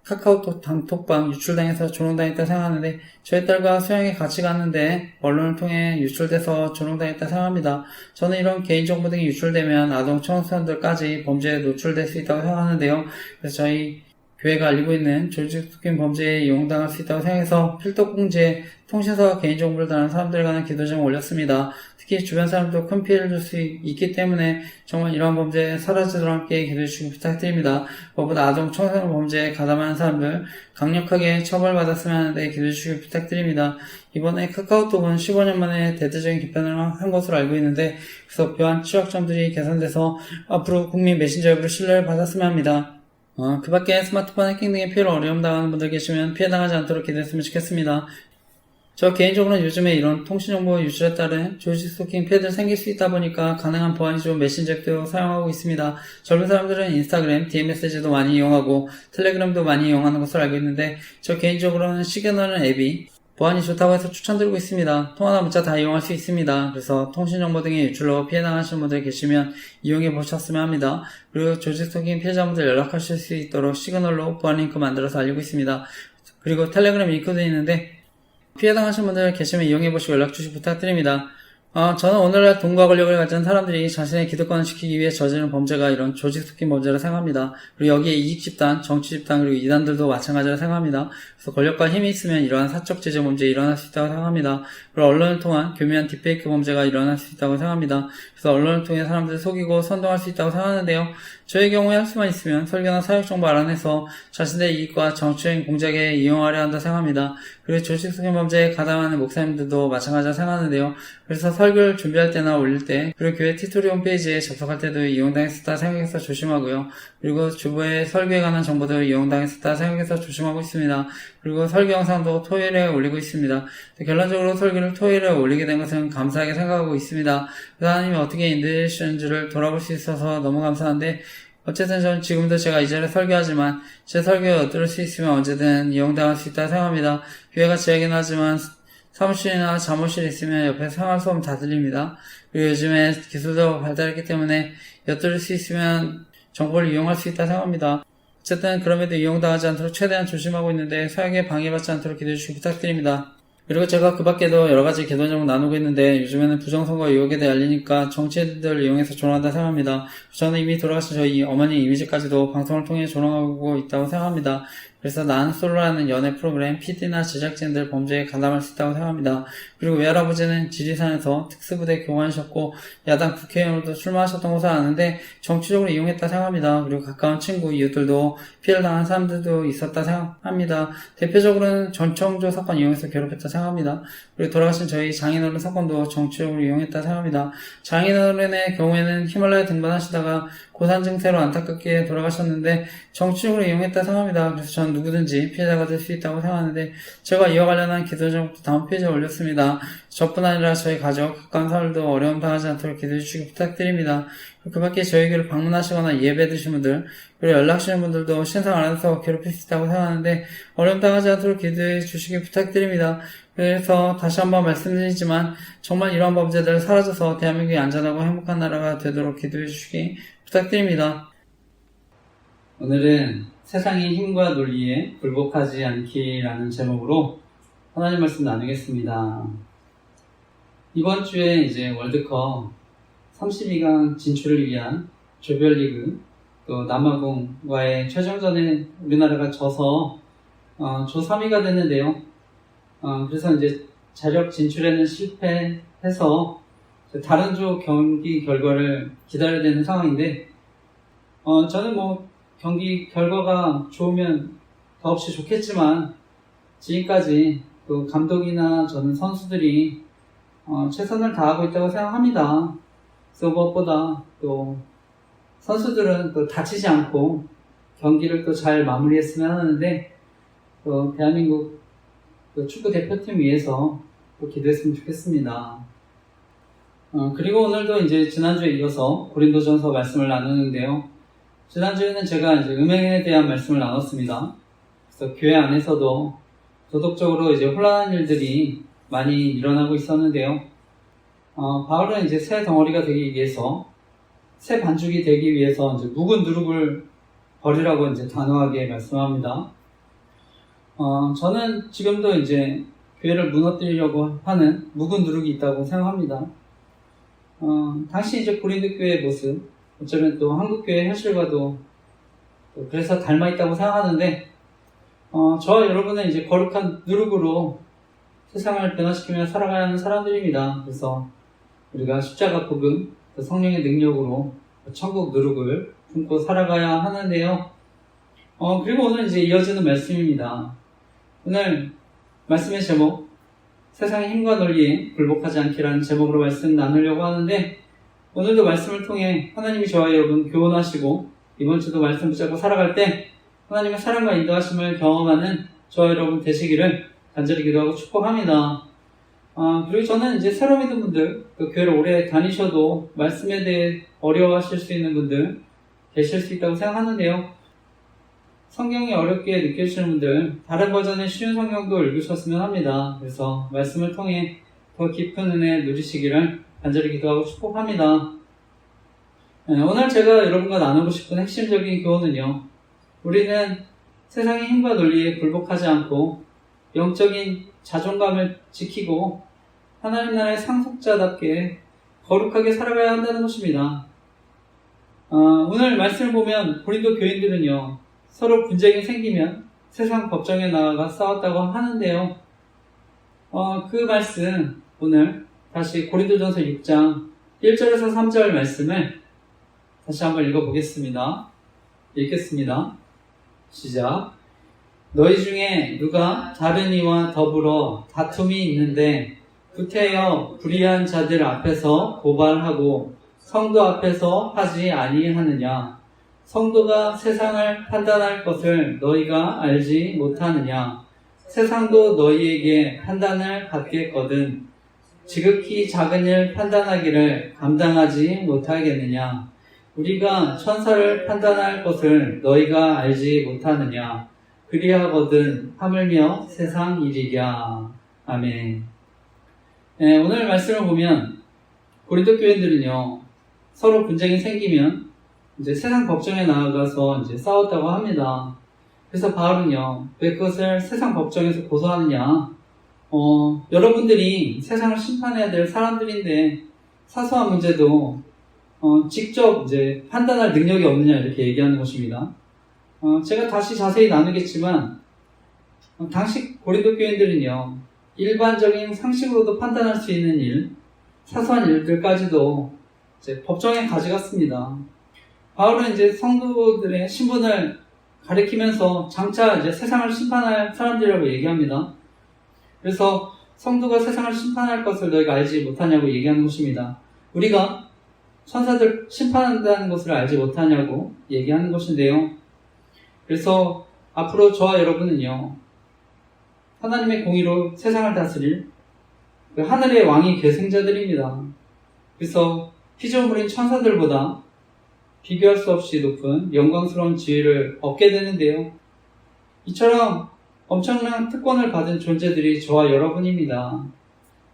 카카오톡 단톡방 유출당해서 조롱당했다 생각하는데 저희 딸과 수영에 같이 갔는데 언론을 통해 유출돼서 조롱당했다 생각합니다. 저는 이런 개인정보 등이 유출되면 아동 청소년들까지 범죄에 노출될 수 있다고 생각하는데요. 그래서 저희 교회가 알리고 있는 조직적인 범죄에 이용당할 수 있다고 생각해서 필독공지에 통신사와 개인정보를 다루는 사람들에 관한 기도점을 올렸습니다. 특히 주변 사람도 큰 피해를 줄 수 있기 때문에 정말 이러한 범죄에 사라지도록 함께 기도해 주시기 부탁드립니다. 무엇보다 아동 청소년 범죄에 가담하는 사람들 강력하게 처벌받았으면 하는데 기도해 주시기 부탁드립니다. 이번에 카카오톡은 15년 만에 대대적인 개편을 한 것으로 알고 있는데 그래서 교환 취약점들이 개선돼서 앞으로 국민 메신저 앱으로 신뢰를 받았으면 합니다. 그 밖에 스마트폰 해킹 등의 피해로 어려움 당하는 분들 계시면 피해당하지 않도록 기도했으면 좋겠습니다. 저 개인적으로는 요즘에 이런 통신정보 유출에 따른 조직 스토킹 피해들 생길 수 있다 보니까 가능한 보안이 좋은 메신저 앱도 사용하고 있습니다. 젊은 사람들은 인스타그램, DM메시지도 많이 이용하고 텔레그램도 많이 이용하는 것으로 알고 있는데 저 개인적으로는 시그널은 앱이 보안이 좋다고 해서 추천드리고 있습니다. 통화나 문자 다 이용할 수 있습니다. 그래서 통신정보 등의 유출로 피해당하시는 분들 계시면 이용해 보셨으면 합니다. 그리고 조직 속인 피해자분들 연락하실 수 있도록 시그널로 보안 링크 만들어서 알리고 있습니다. 그리고 텔레그램 링크도 있는데 피해당하신 분들 계시면 이용해보시고 연락주시 부탁드립니다. 저는 오늘날 돈과 권력을 가진 사람들이 자신의 기득권을 지키기 위해 저지르는 범죄가 이런 조직 속인 범죄라 생각합니다. 그리고 여기에 이익집단, 정치집단, 그리고 이단들도 마찬가지라 생각합니다. 그래서 권력과 힘이 있으면 이러한 사적 제재 범죄가 일어날 수 있다고 생각합니다. 그리고 언론을 통한 교묘한 딥페이크 범죄가 일어날 수 있다고 생각합니다. 그래서 언론을 통해 사람들을 속이고 선동할 수 있다고 생각하는데요. 저의 경우에 할 수만 있으면 설계나 사육정보 알아내서 자신의 이익과 정치적인 공작에 이용하려 한다 생각합니다. 그리고 조직 속인 범죄에 가담하는 목사님들도 마찬가지라 생각하는데요. 그래서 설교를 준비할 때나 올릴 때, 그리고 교회 티토리 홈페이지에 접속할 때도 이용당했었다 생각해서 조심하고요. 그리고 주보에 설교에 관한 정보도 이용당했었다 생각해서 조심하고 있습니다. 그리고 설교 영상도 토요일에 올리고 있습니다. 결론적으로 설교를 토요일에 올리게 된 것은 감사하게 생각하고 있습니다. 하나님이 어떻게 인도해주시는지를 돌아볼 수 있어서 너무 감사한데, 어쨌든 저는 지금도 제가 이 자리에 설교하지만 제 설교에 엿들을 수 있으면 언제든 이용당할 수 있다고 생각합니다. 교회가 제하긴 하지만 사무실이나 잠옷실에 있으면 옆에 생활소음 다 들립니다. 그리고 요즘에 기술도 발달했기 때문에 엿들을 수 있으면 정보를 이용할 수 있다고 생각합니다. 어쨌든 그럼에도 이용당하지 않도록 최대한 조심하고 있는데 사역에 방해받지 않도록 기도해 주시기 부탁드립니다. 그리고 제가 그 밖에도 여러가지 개론 제목 나누고 있는데 요즘에는 부정선거 의혹에 대해 알리니까 정치인들을 이용해서 조롱한다 생각합니다. 저는 이미 돌아가신 저희 어머니 이미지까지도 방송을 통해 조롱하고 있다고 생각합니다. 그래서 나는 솔로라는 연애 프로그램 PD나 제작진들 범죄에 가담할 수 있다고 생각합니다. 그리고 외할아버지는 지리산에서 특수부대 교관이셨고 야당 국회의원으로도 출마하셨던 것을 아는데 정치적으로 이용했다 생각합니다. 그리고 가까운 친구, 이웃들도 피해를 당한 사람들도 있었다 생각합니다. 대표적으로는 전청조 사건 이용해서 괴롭혔다 생각합니다. 그리고 돌아가신 저희 장인어른 사건도 정치적으로 이용했다 생각합니다. 장인어른의 경우에는 히말라야 등반하시다가 고산 증세로 안타깝게 돌아가셨는데 정치적으로 이용했다 생각합니다. 그래서 전 누구든지 피해자가 될 수 있다고 생각하는데 제가 이와 관련한 기도 제목도 다음 페이지에 올렸습니다. 저뿐 아니라 저희 가족, 가까운 사람들도 어려움 당하지 않도록 기도해 주시기 부탁드립니다. 그 밖에 저희 교회를 방문하시거나 예배 드신 분들, 그리고 연락 주시는 분들도 신상 안에서 괴롭힐 수 있다고 생각하는데 어려움 당하지 않도록 기도해 주시기 부탁드립니다. 그래서 다시 한번 말씀드리지만 정말 이러한 범죄들 사라져서 대한민국이 안전하고 행복한 나라가 되도록 기도해 주시기 부탁드립니다. 오늘은 세상의 힘과 논리에 굴복하지 않기라는 제목으로 하나님 말씀 나누겠습니다. 이번 주에 이제 월드컵 32강 진출을 위한 조별리그 또 남아공과의 최종전에 우리나라가 져서 조 3위가 됐는데요. 그래서 이제 자력 진출에는 실패해서 다른 조 경기 결과를 기다려야 되는 상황인데 저는 경기 결과가 좋으면 더없이 좋겠지만 지금까지 또 감독이나 저는 선수들이 최선을 다하고 있다고 생각합니다. 그래서 무엇보다 또 선수들은 또 다치지 않고 경기를 또 잘 마무리했으면 하는데 또 대한민국 또 축구 대표팀 위해서 또 기도했으면 좋겠습니다. 그리고 오늘도 이제 지난주에 이어서 고린도전서 말씀을 나누는데요. 지난주에는 제가 이제 음행에 대한 말씀을 나눴습니다. 그래서 교회 안에서도 도덕적으로 이제 혼란한 일들이 많이 일어나고 있었는데요. 바울은 이제 새 덩어리가 되기 위해서, 새 반죽이 되기 위해서 이제 묵은 누룩을 버리라고 이제 단호하게 말씀합니다. 저는 지금도 이제 교회를 무너뜨리려고 하는 묵은 누룩이 있다고 생각합니다. 당시 이제 고린도 교회의 모습, 어쩌면 또 한국교회 현실과도 또 그래서 닮아있다고 생각하는데, 저와 여러분은 이제 거룩한 누룩으로 세상을 변화시키며 살아가야 하는 사람들입니다. 그래서 우리가 십자가 복음, 성령의 능력으로 천국 누룩을 품고 살아가야 하는데요. 그리고 오늘 이제 이어지는 말씀입니다. 오늘 말씀의 제목, 세상의 힘과 논리에 굴복하지 않기라는 제목으로 말씀 나누려고 하는데, 오늘도 말씀을 통해 하나님이 저와 여러분 교훈하시고 이번 주도 말씀 붙잡고 살아갈 때 하나님의 사랑과 인도하심을 경험하는 저와 여러분 되시기를 간절히 기도하고 축복합니다. 그리고 저는 이제 새로 믿은 분들, 또 교회를 오래 다니셔도 말씀에 대해 어려워하실 수 있는 분들 계실 수 있다고 생각하는데요. 성경이 어렵게 느껴지시는 분들, 다른 버전의 쉬운 성경도 읽으셨으면 합니다. 그래서 말씀을 통해 더 깊은 은혜 누리시기를 간절히 기도하고 축복합니다. 오늘 제가 여러분과 나누고 싶은 핵심적인 교훈은요, 우리는 세상의 힘과 논리에 굴복하지 않고 영적인 자존감을 지키고 하나님 나라의 상속자답게 거룩하게 살아가야 한다는 것입니다. 오늘 말씀을 보면 고린도 교인들은요, 서로 분쟁이 생기면 세상 법정에 나아가 싸웠다고 하는데요. 그 말씀 오늘 다시 고린도전서 6장 1절에서 3절 말씀을 다시 한번 읽어보겠습니다. 읽겠습니다. 시작. 너희 중에 누가 다른 이와 더불어 다툼이 있는데 구태여 불의한 자들 앞에서 고발하고 성도 앞에서 하지 아니하느냐? 성도가 세상을 판단할 것을 너희가 알지 못하느냐? 세상도 너희에게 판단을 받겠거든. 지극히 작은 일 판단하기를 감당하지 못하겠느냐? 우리가 천사를 판단할 것을 너희가 알지 못하느냐? 그리하거든 하물며 세상 일이랴. 아멘. 오늘 말씀을 보면 고린도 교인들은요, 서로 분쟁이 생기면 이제 세상 법정에 나아가서 이제 싸웠다고 합니다. 그래서 바울은요, 왜 그것을 세상 법정에서 고소하느냐? 여러분들이 세상을 심판해야 될 사람들인데 사소한 문제도 직접 이제 판단할 능력이 없느냐 이렇게 얘기하는 것입니다. 제가 다시 자세히 나누겠지만 당시 고린도 교인들은요, 일반적인 상식으로도 판단할 수 있는 일, 사소한 일들까지도 이제 법정에 가져갔습니다. 바울은 이제 성도들의 신분을 가리키면서 장차 이제 세상을 심판할 사람들이라고 얘기합니다. 그래서 성도가 세상을 심판할 것을 너희가 알지 못하냐고 얘기하는 것입니다. 우리가 천사들 심판한다는 것을 알지 못하냐고 얘기하는 것인데요. 그래서 앞으로 저와 여러분은요, 하나님의 공의로 세상을 다스릴 그 하늘의 왕이 계승자들입니다. 그래서 피조물인 천사들보다 비교할 수 없이 높은 영광스러운 지위를 얻게 되는데요. 이처럼 엄청난 특권을 받은 존재들이 저와 여러분입니다.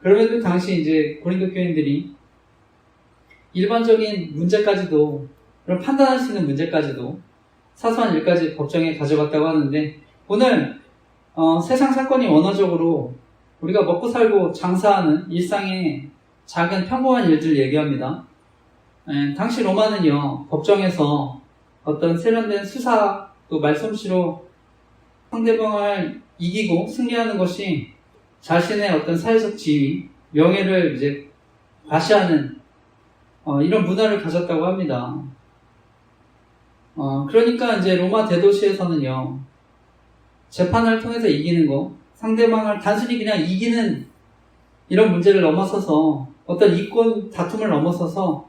그럼에도 당시 이제 고린도 교인들이 일반적인 문제까지도, 그런 판단할 수 있는 문제까지도 사소한 일까지 법정에 가져갔다고 하는데, 오늘 세상 사건이 원어적으로 우리가 먹고 살고 장사하는 일상의 작은 평범한 일들 얘기합니다. 당시 로마는요, 법정에서 어떤 세련된 수사 또 말솜씨로 상대방을 이기고 승리하는 것이 자신의 어떤 사회적 지위, 명예를 이제 과시하는 이런 문화를 가졌다고 합니다. 그러니까 이제 로마 대도시에서는요, 재판을 통해서 이기는 거, 상대방을 단순히 그냥 이기는 이런 문제를 넘어서서 어떤 이권 다툼을 넘어서서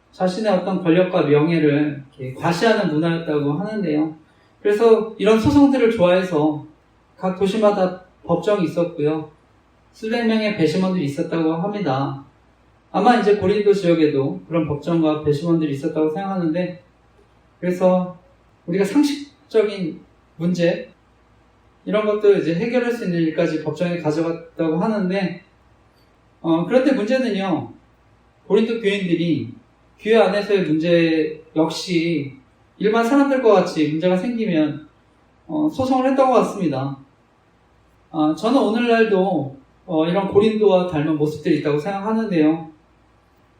자신의 어떤 권력과 명예를 이렇게 과시하는 문화였다고 하는데요. 그래서 이런 소송들을 좋아해서 각 도시마다 법정이 있었고요. 수백 명의 배심원들이 있었다고 합니다. 아마 이제 고린도 지역에도 그런 법정과 배심원들이 있었다고 생각하는데, 그래서 우리가 상식적인 문제, 이런 것도 이제 해결할 수 있는 일까지 법정에 가져갔다고 하는데, 그런데 문제는요, 고린도 교인들이 교회 안에서의 문제 역시 일반 사람들과 같이 문제가 생기면 소송을 했던 것 같습니다. 저는 오늘날도 이런 고린도와 닮은 모습들이 있다고 생각하는데요.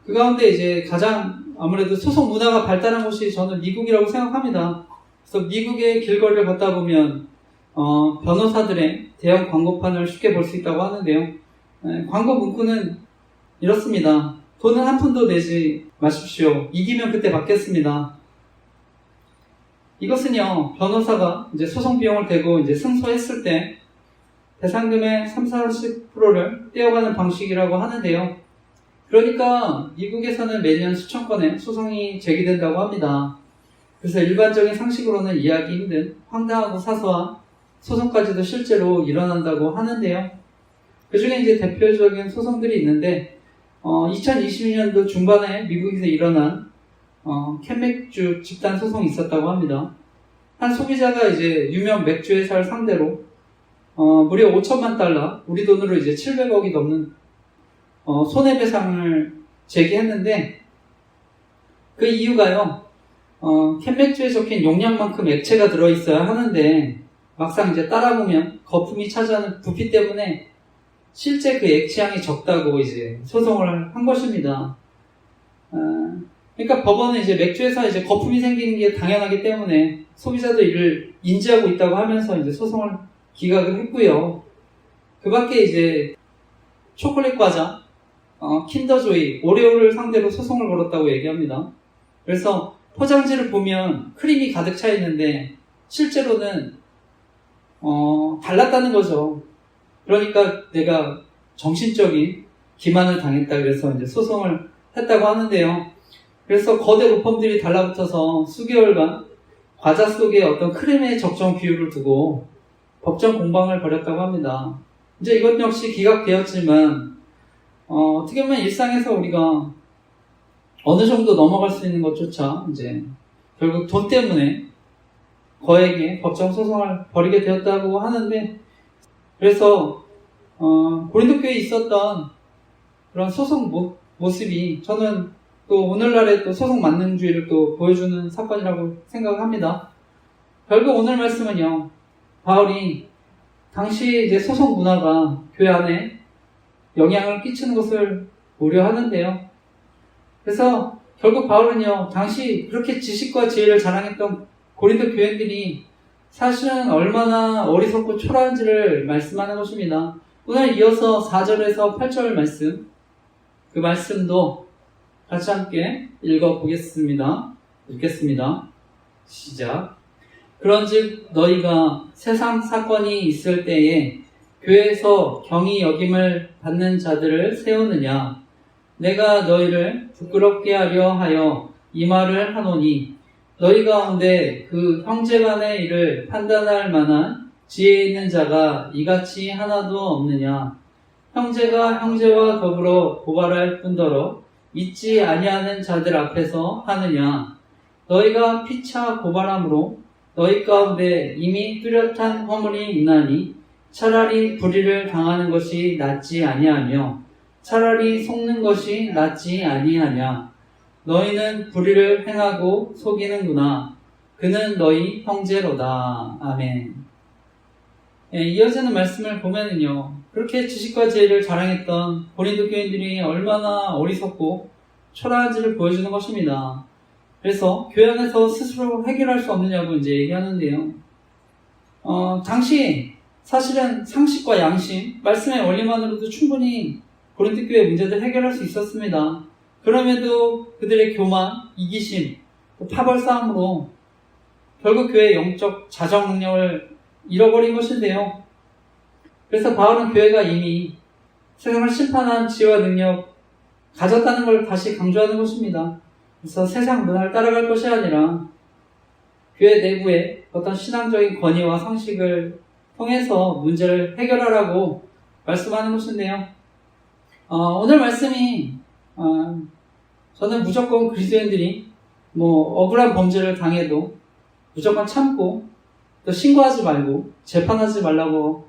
그 가운데 이제 가장 아무래도 소송 문화가 발달한 곳이 저는 미국이라고 생각합니다. 그래서 미국의 길거리를 걷다 보면 변호사들의 대형 광고판을 쉽게 볼 수 있다고 하는데요. 광고 문구는 이렇습니다. 돈은 한 푼도 내지 마십시오. 이기면 그때 받겠습니다. 이것은요, 변호사가 이제 소송 비용을 대고 이제 승소했을 때 배상금의 30-40%를 떼어가는 방식이라고 하는데요. 그러니까 미국에서는 매년 수천 건의 소송이 제기된다고 합니다. 그래서 일반적인 상식으로는 이해하기 힘든 황당하고 사소한 소송까지도 실제로 일어난다고 하는데요. 그 중에 이제 대표적인 소송들이 있는데, 2022년도 중반에 미국에서 일어난 캔맥주 집단 소송이 있었다고 합니다. 한 소비자가 이제 유명 맥주 회사를 상대로 무려 5천만 달러, 우리 돈으로 이제 700억이 넘는 손해배상을 제기했는데, 그 이유가요, 캔맥주에 적힌 용량만큼 액체가 들어있어야 하는데 막상 이제 따라보면 거품이 차지하는 부피 때문에 실제 그 액체량이 적다고 이제 소송을 한 것입니다. 그러니까 법원은 이제 맥주에서 이제 거품이 생기는 게 당연하기 때문에 소비자도 이를 인지하고 있다고 하면서 이제 소송을 기각을 했고요. 그 밖에 이제 초콜릿 과자, 킨더조이, 오레오를 상대로 소송을 걸었다고 얘기합니다. 그래서 포장지를 보면 크림이 가득 차 있는데 실제로는 달랐다는 거죠. 그러니까 내가 정신적인 기만을 당했다 그래서 이제 소송을 했다고 하는데요. 그래서 거대 로펌들이 달라붙어서 수개월간 과자 속에 어떤 크림의 적정 비율을 두고 법정 공방을 벌였다고 합니다. 이제 이것 역시 기각되었지만 어떻게 보면 일상에서 우리가 어느 정도 넘어갈 수 있는 것조차 이제 결국 돈 때문에 거액의 법정 소송을 벌이게 되었다고 하는데, 그래서 고린도 교회에 있었던 그런 소송 모습이 저는 또 오늘날의 또 소송 만능주의를 또 보여주는 사건이라고 생각을 합니다. 결국 오늘 말씀은요, 바울이 당시 이제 소송 문화가 교회 안에 영향을 끼치는 것을 우려하는데요. 그래서 결국 바울은요, 당시 그렇게 지식과 지혜를 자랑했던 고린도 교인들이 사실은 얼마나 어리석고 초라한지를 말씀하는 것입니다. 오늘 이어서 4절에서 8절 말씀, 그 말씀도 같이 함께 읽어보겠습니다. 읽겠습니다. 시작. 그런즉 너희가 세상 사건이 있을 때에 교회에서 경히 여김을 받는 자들을 세우느냐? 내가 너희를 부끄럽게 하려 하여 이 말을 하노니 너희 가운데 그 형제간의 일을 판단할 만한 지혜 있는 자가 이같이 하나도 없느냐? 형제가 형제와 더불어 고발할 뿐더러 믿지 아니하는 자들 앞에서 하느냐? 너희가 피차 고발함으로 너희 가운데 이미 뚜렷한 허물이 있나니 차라리 불의를 당하는 것이 낫지 아니하며 차라리 속는 것이 낫지 아니하냐. 너희는 불의를 행하고 속이는구나. 그는 너희 형제로다. 아멘. 이어지는 말씀을 보면은요, 그렇게 지식과 지혜를 자랑했던 고린도 교인들이 얼마나 어리석고 초라한지를 보여주는 것입니다. 그래서 교회 안에서 스스로 해결할 수 없느냐고 이제 얘기하는데요. 당시 사실은 상식과 양심, 말씀의 원리만으로도 충분히 고린도 교회 문제들 해결할 수 있었습니다. 그럼에도 그들의 교만, 이기심, 파벌 싸움으로 결국 교회의 영적 자정 능력을 잃어버린 것인데요. 그래서 바울은 교회가 이미 세상을 심판한 지혜와 능력 가졌다는 걸 다시 강조하는 것입니다. 그래서 세상 문화를 따라갈 것이 아니라 교회 내부의 어떤 신앙적인 권위와 상식을 통해서 문제를 해결하라고 말씀하는 것인데요. 오늘 말씀이 저는 무조건 그리스도인들이 억울한 범죄를 당해도 무조건 참고 또 신고하지 말고 재판하지 말라고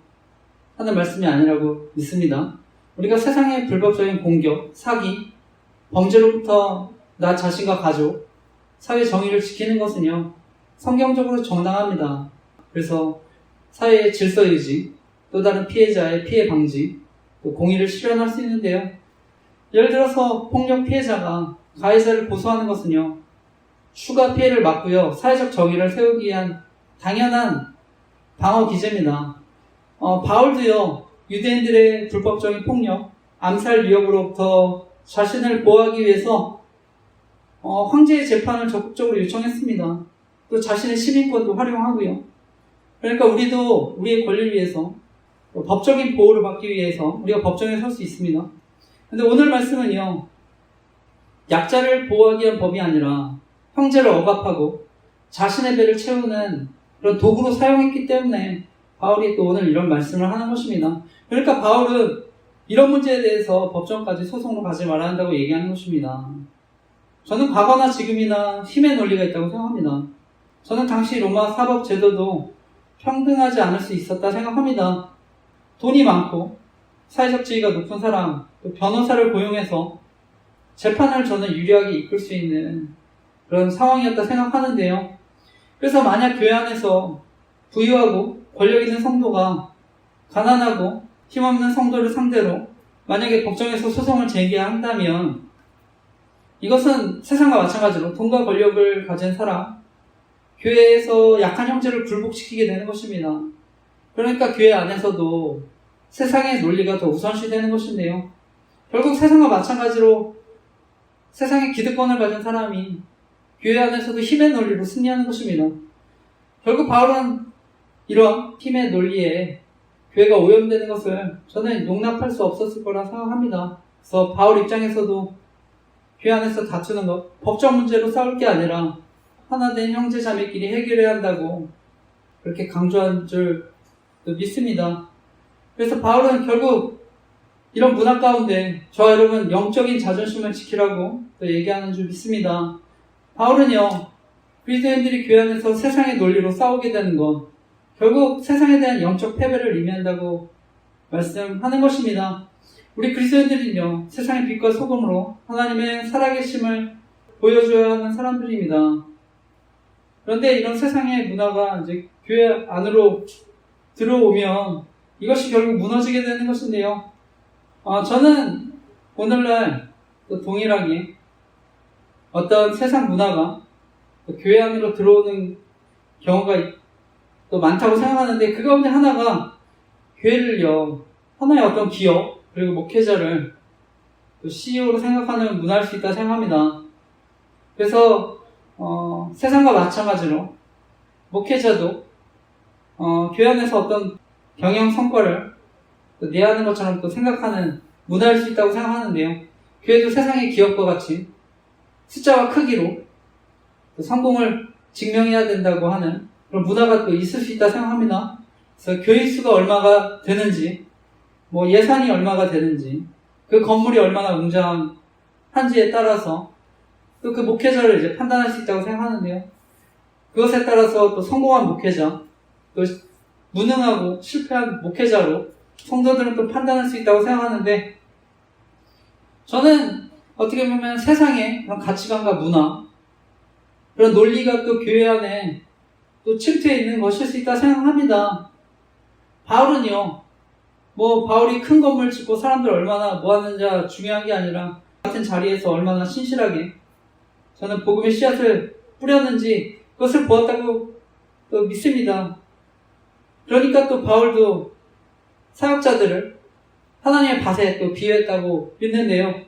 하는 말씀이 아니라고 믿습니다. 우리가 세상의 불법적인 공격, 사기, 범죄로부터 나 자신과 가족, 사회 정의를 지키는 것은요, 성경적으로 정당합니다. 그래서 사회의 질서유지, 또 다른 피해자의 피해 방지, 또 공의를 실현할 수 있는데요. 예를 들어서 폭력 피해자가 가해자를 고소하는 것은요, 추가 피해를 막고요, 사회적 정의를 세우기 위한 당연한 방어 기제입니다. 바울도요, 유대인들의 불법적인 폭력, 암살 위협으로부터 자신을 보호하기 위해서 황제의 재판을 적극적으로 요청했습니다. 또 자신의 시민권도 활용하고요. 그러니까 우리도 우리의 권리를 위해서 법적인 보호를 받기 위해서 우리가 법정에 설 수 있습니다. 근데 오늘 말씀은요, 약자를 보호하기 위한 법이 아니라 형제를 억압하고 자신의 배를 채우는 그런 도구로 사용했기 때문에 바울이 또 오늘 이런 말씀을 하는 것입니다. 그러니까 바울은 이런 문제에 대해서 법정까지 소송으로 가지 말아야 한다고 얘기하는 것입니다. 저는 과거나 지금이나 힘의 논리가 있다고 생각합니다. 저는 당시 로마 사법 제도도 평등하지 않을 수 있었다 생각합니다. 돈이 많고 사회적 지위가 높은 사람, 또 변호사를 고용해서 재판을 저는 유리하게 이끌 수 있는 그런 상황이었다 생각하는데요. 그래서 만약 교회 안에서 부유하고 권력 있는 성도가 가난하고 힘없는 성도를 상대로 만약에 법정에서 소송을 제기한다면 이것은 세상과 마찬가지로 돈과 권력을 가진 사람, 교회에서 약한 형제를 굴복시키게 되는 것입니다. 그러니까 교회 안에서도 세상의 논리가 더 우선시되는 것인데요. 결국 세상과 마찬가지로 세상의 기득권을 가진 사람이 교회 안에서도 힘의 논리로 승리하는 것입니다. 결국 바울은 이러한 힘의 논리에 교회가 오염되는 것을 저는 용납할 수 없었을 거라 생각합니다. 그래서 바울 입장에서도 교회 안에서 다투는 것, 법적 문제로 싸울 게 아니라 하나된 형제 자매끼리 해결해야 한다고 그렇게 강조한 줄 믿습니다. 그래서 바울은 결국 이런 문화 가운데 저와 여러분 영적인 자존심을 지키라고 또 얘기하는 줄 믿습니다. 바울은요, 그리스도인들이 교회 안에서 세상의 논리로 싸우게 되는 것, 결국 세상에 대한 영적 패배를 의미한다고 말씀하는 것입니다. 우리 그리스도인들은요, 세상의 빛과 소금으로 하나님의 살아계심을 보여줘야 하는 사람들입니다. 그런데 이런 세상의 문화가 이제 교회 안으로 들어오면 이것이 결국 무너지게 되는 것인데요. 저는 오늘날 또 동일하게 어떤 세상 문화가 교회 안으로 들어오는 경우가 또 많다고 생각하는데 그 가운데 하나가 교회를요, 하나의 어떤 기업 그리고 목회자를 또 CEO로 생각하는 문화일 수 있다 생각합니다. 그래서 세상과 마찬가지로 목회자도 교회 안에서 어떤 경영 성과를 또 내야 하는 것처럼 또 생각하는 문화일 수 있다고 생각하는데요. 교회도 세상의 기업과 같이 숫자와 크기로 또 성공을 증명해야 된다고 하는 그런 문화가 또 있을 수 있다 생각합니다. 그래서 교회 수가 얼마가 되는지, 뭐 예산이 얼마가 되는지, 그 건물이 얼마나 웅장한지에 따라서 또 그 목회자를 이제 판단할 수 있다고 생각하는데요. 그것에 따라서 또 성공한 목회자, 또 무능하고 실패한 목회자로 성도들은 또 판단할 수 있다고 생각하는데, 저는 어떻게 보면 세상의 그런 가치관과 문화, 그런 논리가 또 교회 안에 또 침투해 있는 것일 수 있다 생각합니다. 바울은요, 바울이 큰 건물 짓고 사람들 얼마나 뭐 하는지가 중요한 게 아니라 같은 자리에서 얼마나 신실하게 저는 복음의 씨앗을 뿌렸는지 그것을 보았다고 또 믿습니다. 그러니까 또 바울도 사역자들을 하나님의 밭에 또 비유했다고 믿는데요.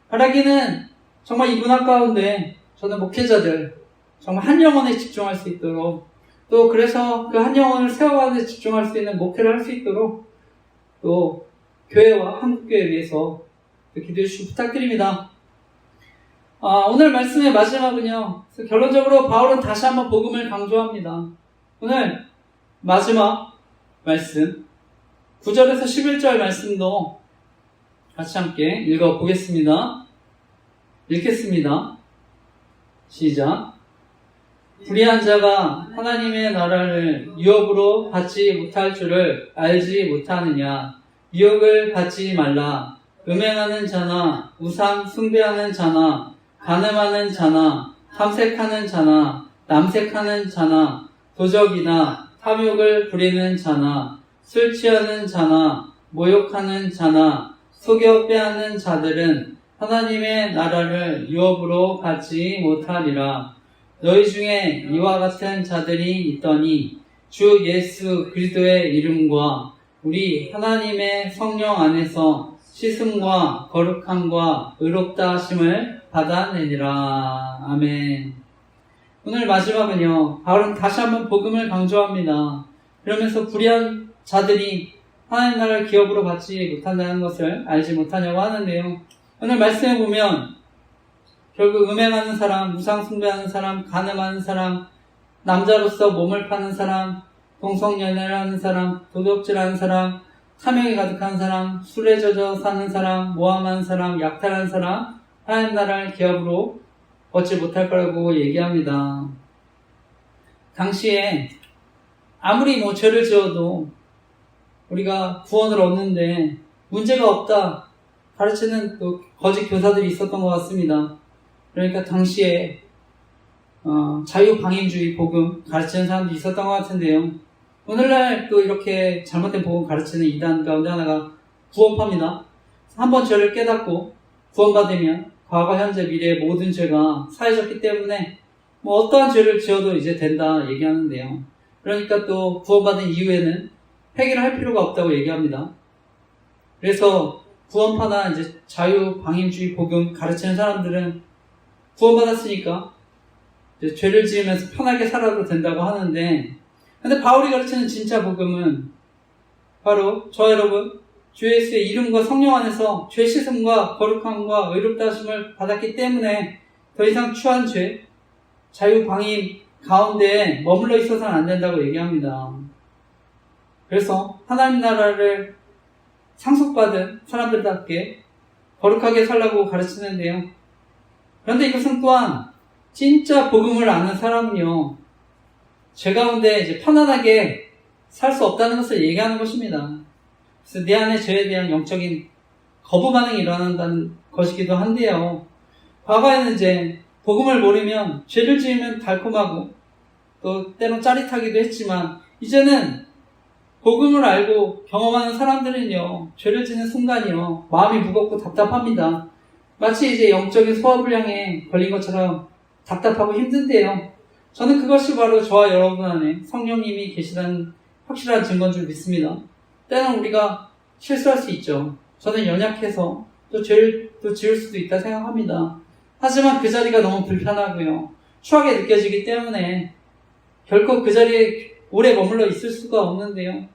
바라기는 정말 이 문화 가운데 저는 목회자들 정말 한 영혼에 집중할 수 있도록 또 그래서 그 한 영혼을 세워가는 데 집중할 수 있는 목회를 할 수 있도록 또 교회와 한국교회에 위해서 기도해 주시기 부탁드립니다. 오늘 말씀의 마지막은요. 결론적으로 바울은 다시 한번 복음을 강조합니다. 오늘 마지막 말씀 9절에서 11절 말씀도 같이 함께 읽어보겠습니다. 읽겠습니다. 시작. 불의한 자가 하나님의 나라를 유업으로 받지 못할 줄을 알지 못하느냐. 유업을 받지 말라. 음행하는 자나 우상 숭배하는 자나 간음하는 자나 탐색하는 자나 남색하는 자나 도적이나 탐욕을 부리는 자나 술 취하는 자나 모욕하는 자나 속여 빼앗는 자들은 하나님의 나라를 유업으로 받지 못하리라. 너희 중에 이와 같은 자들이 있더니 주 예수 그리스도의 이름과 우리 하나님의 성령 안에서 씻음과 거룩함과 의롭다 하심을 받아내니라. 아멘. 오늘 마지막은요, 바울은 다시 한번 복음을 강조합니다. 그러면서 불의한 자들이 하나님 나라를 기업으로 받지 못한다는 것을 알지 못하냐고 하는데요. 오늘 말씀해 보면 결국 음행하는 사람, 우상 숭배하는 사람, 간음하는 사람, 남자로서 몸을 파는 사람, 동성연애를 하는 사람, 도둑질하는 사람, 탐욕이 가득한 사람, 술에 젖어 사는 사람, 모함하는 사람, 약탈하는 사람, 하나님 나라를 기업으로 얻지 못할 거라고 얘기합니다. 당시에 아무리 죄를 지어도 우리가 구원을 얻는데 문제가 없다 가르치는 또 거짓 교사들이 있었던 것 같습니다. 그러니까 당시에 자유방임주의 복음 가르치는 사람들이 있었던 것 같은데요. 오늘날 또 이렇게 잘못된 복음 가르치는 이단 가운데 하나가 구원파입니다. 한번 죄를 깨닫고 구원받으면 과거, 현재, 미래의 모든 죄가 사해졌기 때문에 어떠한 죄를 지어도 이제 된다 얘기하는데요. 그러니까 또 구원받은 이후에는 회개를 할 필요가 없다고 얘기합니다. 그래서 구원파나 이제 자유방임주의 복음 가르치는 사람들은 구원받았으니까 이제 죄를 지으면서 편하게 살아도 된다고 하는데, 근데 바울이 가르치는 진짜 복음은 바로 저와 여러분 주 예수의 이름과 성령 안에서 죄 씻음과 거룩함과 의롭다 하심을 받았기 때문에 더 이상 추한 죄, 자유방임 가운데 머물러 있어서는 안 된다고 얘기합니다. 그래서 하나님 나라를 상속받은 사람들답게 거룩하게 살라고 가르치는데요. 그런데 이것은 또한 진짜 복음을 아는 사람은요, 죄 가운데 이제 편안하게 살 수 없다는 것을 얘기하는 것입니다. 그래서 내 안에 죄에 대한 영적인 거부 반응이 일어난다는 것이기도 한데요. 과거에는 이제 복음을 모르면 죄를 지으면 달콤하고 또 때론 짜릿하기도 했지만, 이제는 복음을 알고 경험하는 사람들은요, 죄를 지는 순간이요, 마음이 무겁고 답답합니다. 마치 이제 영적인 소화불량에 걸린 것처럼 답답하고 힘든데요. 저는 그것이 바로 저와 여러분 안에 성령님이 계시다는 확실한 증거인 줄 믿습니다. 때는 우리가 실수할 수 있죠. 저는 연약해서 또 죄를 또 지을 수도 있다 생각합니다. 하지만 그 자리가 너무 불편하고요, 추하게 느껴지기 때문에 결코 그 자리에 오래 머물러 있을 수가 없는데요.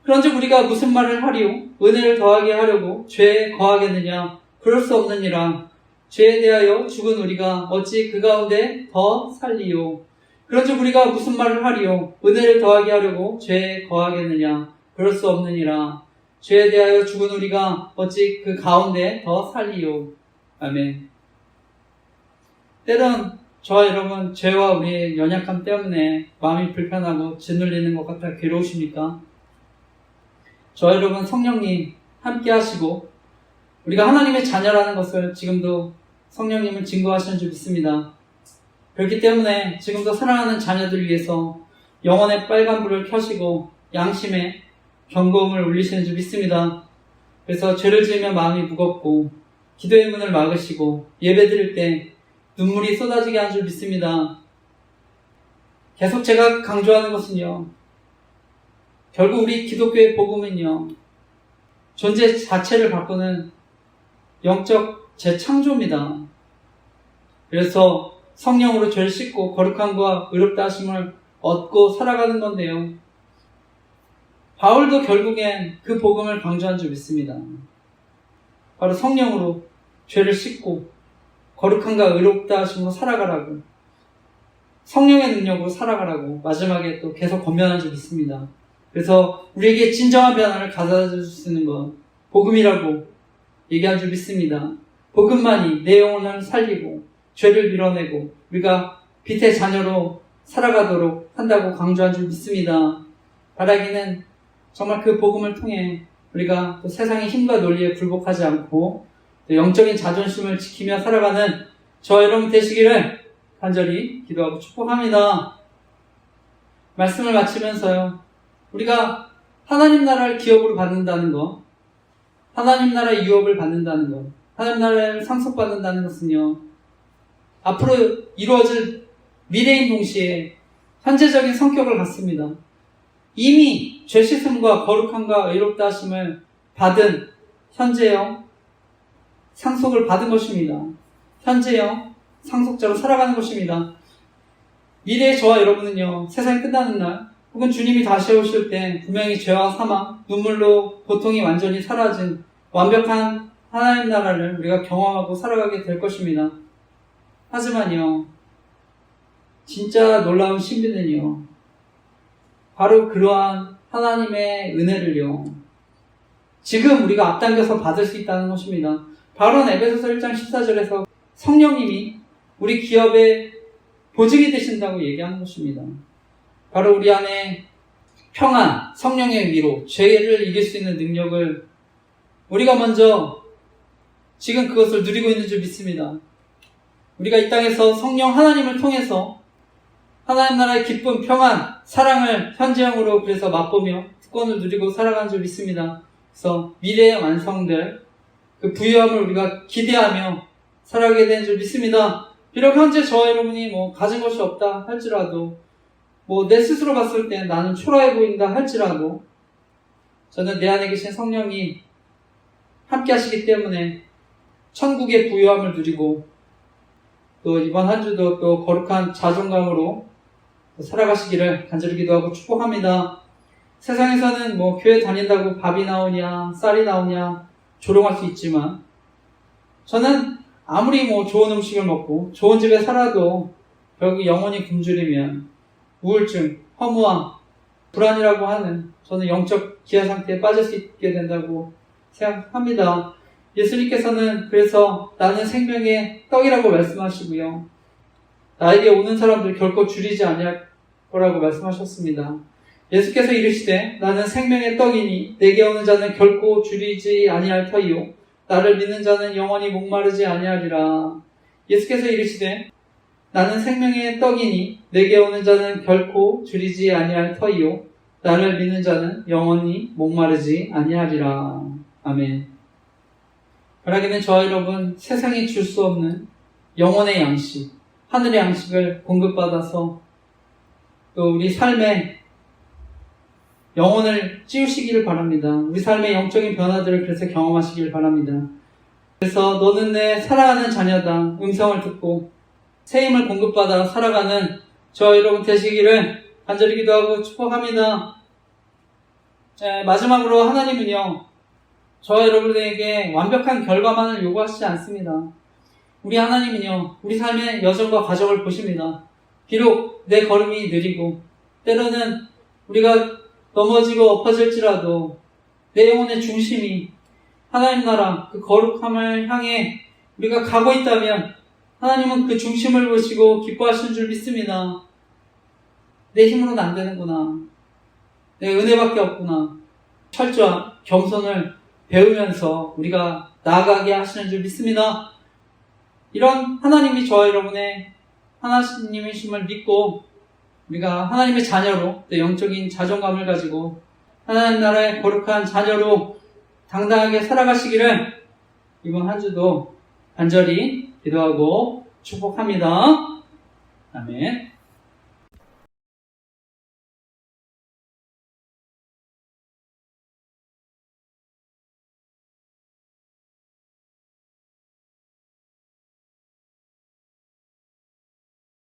그런즉 우리가 무슨 말을 하리요? 은혜를 더하게 하려고 죄에 거하겠느냐? 그럴 수 없느니라. 죄에 대하여 죽은 우리가 어찌 그 가운데 더 살리요? 그런즉 우리가 무슨 말을 하리요? 은혜를 더하게 하려고 죄에 거하겠느냐? 그럴 수 없느니라. 죄에 대하여 죽은 우리가 어찌 그 가운데 더 살리요? 아멘. 때론 저와 여러분 죄와 우리의 연약함 때문에 마음이 불편하고 짓눌리는 것 같아 괴로우십니까? 저와 여러분 성령님 함께 하시고 우리가 하나님의 자녀라는 것을 지금도 성령님을 증거하시는 줄 믿습니다. 그렇기 때문에 지금도 사랑하는 자녀들 위해서 영혼의 빨간불을 켜시고 양심의 경고음을 울리시는 줄 믿습니다. 그래서 죄를 지으면 마음이 무겁고 기도의 문을 막으시고 예배드릴 때 눈물이 쏟아지게 하는 줄 믿습니다. 계속 제가 강조하는 것은요, 결국 우리 기독교의 복음은요, 존재 자체를 바꾸는 영적 재창조입니다. 그래서 성령으로 죄를 씻고 거룩함과 의롭다 하심을 얻고 살아가는 건데요. 바울도 결국엔 그 복음을 강조한 줄 믿습니다. 바로 성령으로 죄를 씻고 거룩함과 의롭다 하심으로 살아가라고, 성령의 능력으로 살아가라고 마지막에 또 계속 권면한 줄 믿습니다. 그래서 우리에게 진정한 변화를 가져다 줄 수 있는 것, 복음이라고 얘기한 줄 믿습니다. 복음만이 내 영혼을 살리고 죄를 밀어내고 우리가 빛의 자녀로 살아가도록 한다고 강조한 줄 믿습니다. 바라기는 정말 그 복음을 통해 우리가 또 세상의 힘과 논리에 굴복하지 않고 또 영적인 자존심을 지키며 살아가는 저와 여러분 되시기를 간절히 기도하고 축복합니다. 말씀을 마치면서요, 우리가 하나님 나라를 기업으로 받는다는 것, 하나님 나라의 유업을 받는다는 것, 하나님 나라를 상속받는다는 것은요, 앞으로 이루어질 미래인 동시에 현재적인 성격을 갖습니다. 이미 죄 씻음과 거룩함과 의롭다 하심을 받은 현재형 상속을 받은 것입니다. 현재형 상속자로 살아가는 것입니다. 미래의 저와 여러분은요, 세상이 끝나는 날 혹은 주님이 다시 오실 때 분명히 죄와 사망, 눈물로 고통이 완전히 사라진 완벽한 하나님 나라를 우리가 경험하고 살아가게 될 것입니다. 하지만요, 진짜 놀라운 신비는요, 바로 그러한 하나님의 은혜를요, 지금 우리가 앞당겨서 받을 수 있다는 것입니다. 바로 에베소서 1장 14절에서 성령님이 우리 기업의 보증이 되신다고 얘기하는 것입니다. 바로 우리 안에 평안, 성령의 위로, 죄를 이길 수 있는 능력을 우리가 먼저 지금 그것을 누리고 있는 줄 믿습니다. 우리가 이 땅에서 성령 하나님을 통해서 하나님 나라의 기쁨, 평안, 사랑을 현재형으로 그래서 맛보며 특권을 누리고 살아가는 줄 믿습니다. 그래서 미래의 완성될 그 부유함을 우리가 기대하며 살아가게 되는 줄 믿습니다. 비록 현재 저와 여러분이 가진 것이 없다 할지라도 내 스스로 봤을 때 나는 초라해 보인다 할지라도 저는 내 안에 계신 성령이 함께 하시기 때문에 천국의 부유함을 누리고 또 이번 한 주도 또 거룩한 자존감으로 살아가시기를 간절히 기도하고 축복합니다. 세상에서는 교회 다닌다고 밥이 나오냐 쌀이 나오냐 조롱할 수 있지만 저는 아무리 좋은 음식을 먹고 좋은 집에 살아도 결국 영혼이 굶주리면 우울증, 허무함, 불안이라고 하는 저는 영적 기아 상태에 빠질 수 있게 된다고 생각합니다. 예수님께서는 그래서 나는 생명의 떡이라고 말씀하시고요. 나에게 오는 사람들 결코 줄이지 아니할 거라고 말씀하셨습니다. 예수께서 이르시되 나는 생명의 떡이니 내게 오는 자는 결코 줄이지 아니할 터이요 나를 믿는 자는 영원히 목마르지 아니하리라. 예수께서 이르시되 나는 생명의 떡이니 내게 오는 자는 결코 줄이지 아니할 터이요 나를 믿는 자는 영원히 목마르지 아니하리라. 아멘. 바라기는 저와 여러분 세상이 줄 수 없는 영혼의 양식, 하늘의 양식을 공급받아서 또 우리 삶의 영혼을 찌우시기를 바랍니다. 우리 삶의 영적인 변화들을 그래서 경험하시기를 바랍니다. 그래서 너는 내 사랑하는 자녀다 음성을 듣고 새 힘을 공급받아 살아가는 저와 여러분 되시기를 간절히 기도하고 축복합니다. 마지막으로 하나님은요 저와 여러분에게 완벽한 결과만을 요구하시지 않습니다. 우리 하나님은요 우리 삶의 여정과 과정을 보십니다. 비록 내 걸음이 느리고 때로는 우리가 넘어지고 엎어질지라도 내 영혼의 중심이 하나님 나라 그 거룩함을 향해 우리가 가고 있다면 하나님은 그 중심을 보시고 기뻐하시는 줄 믿습니다. 내 힘으로는 안 되는구나. 내 은혜밖에 없구나. 철저한 겸손을 배우면서 우리가 나아가게 하시는 줄 믿습니다. 이런 하나님이 저와 여러분의 하나님이심을 믿고 우리가 하나님의 자녀로 또 영적인 자존감을 가지고 하나님 나라의 거룩한 자녀로 당당하게 살아가시기를 이번 한 주도 간절히 기도하고 축복합니다. 아멘.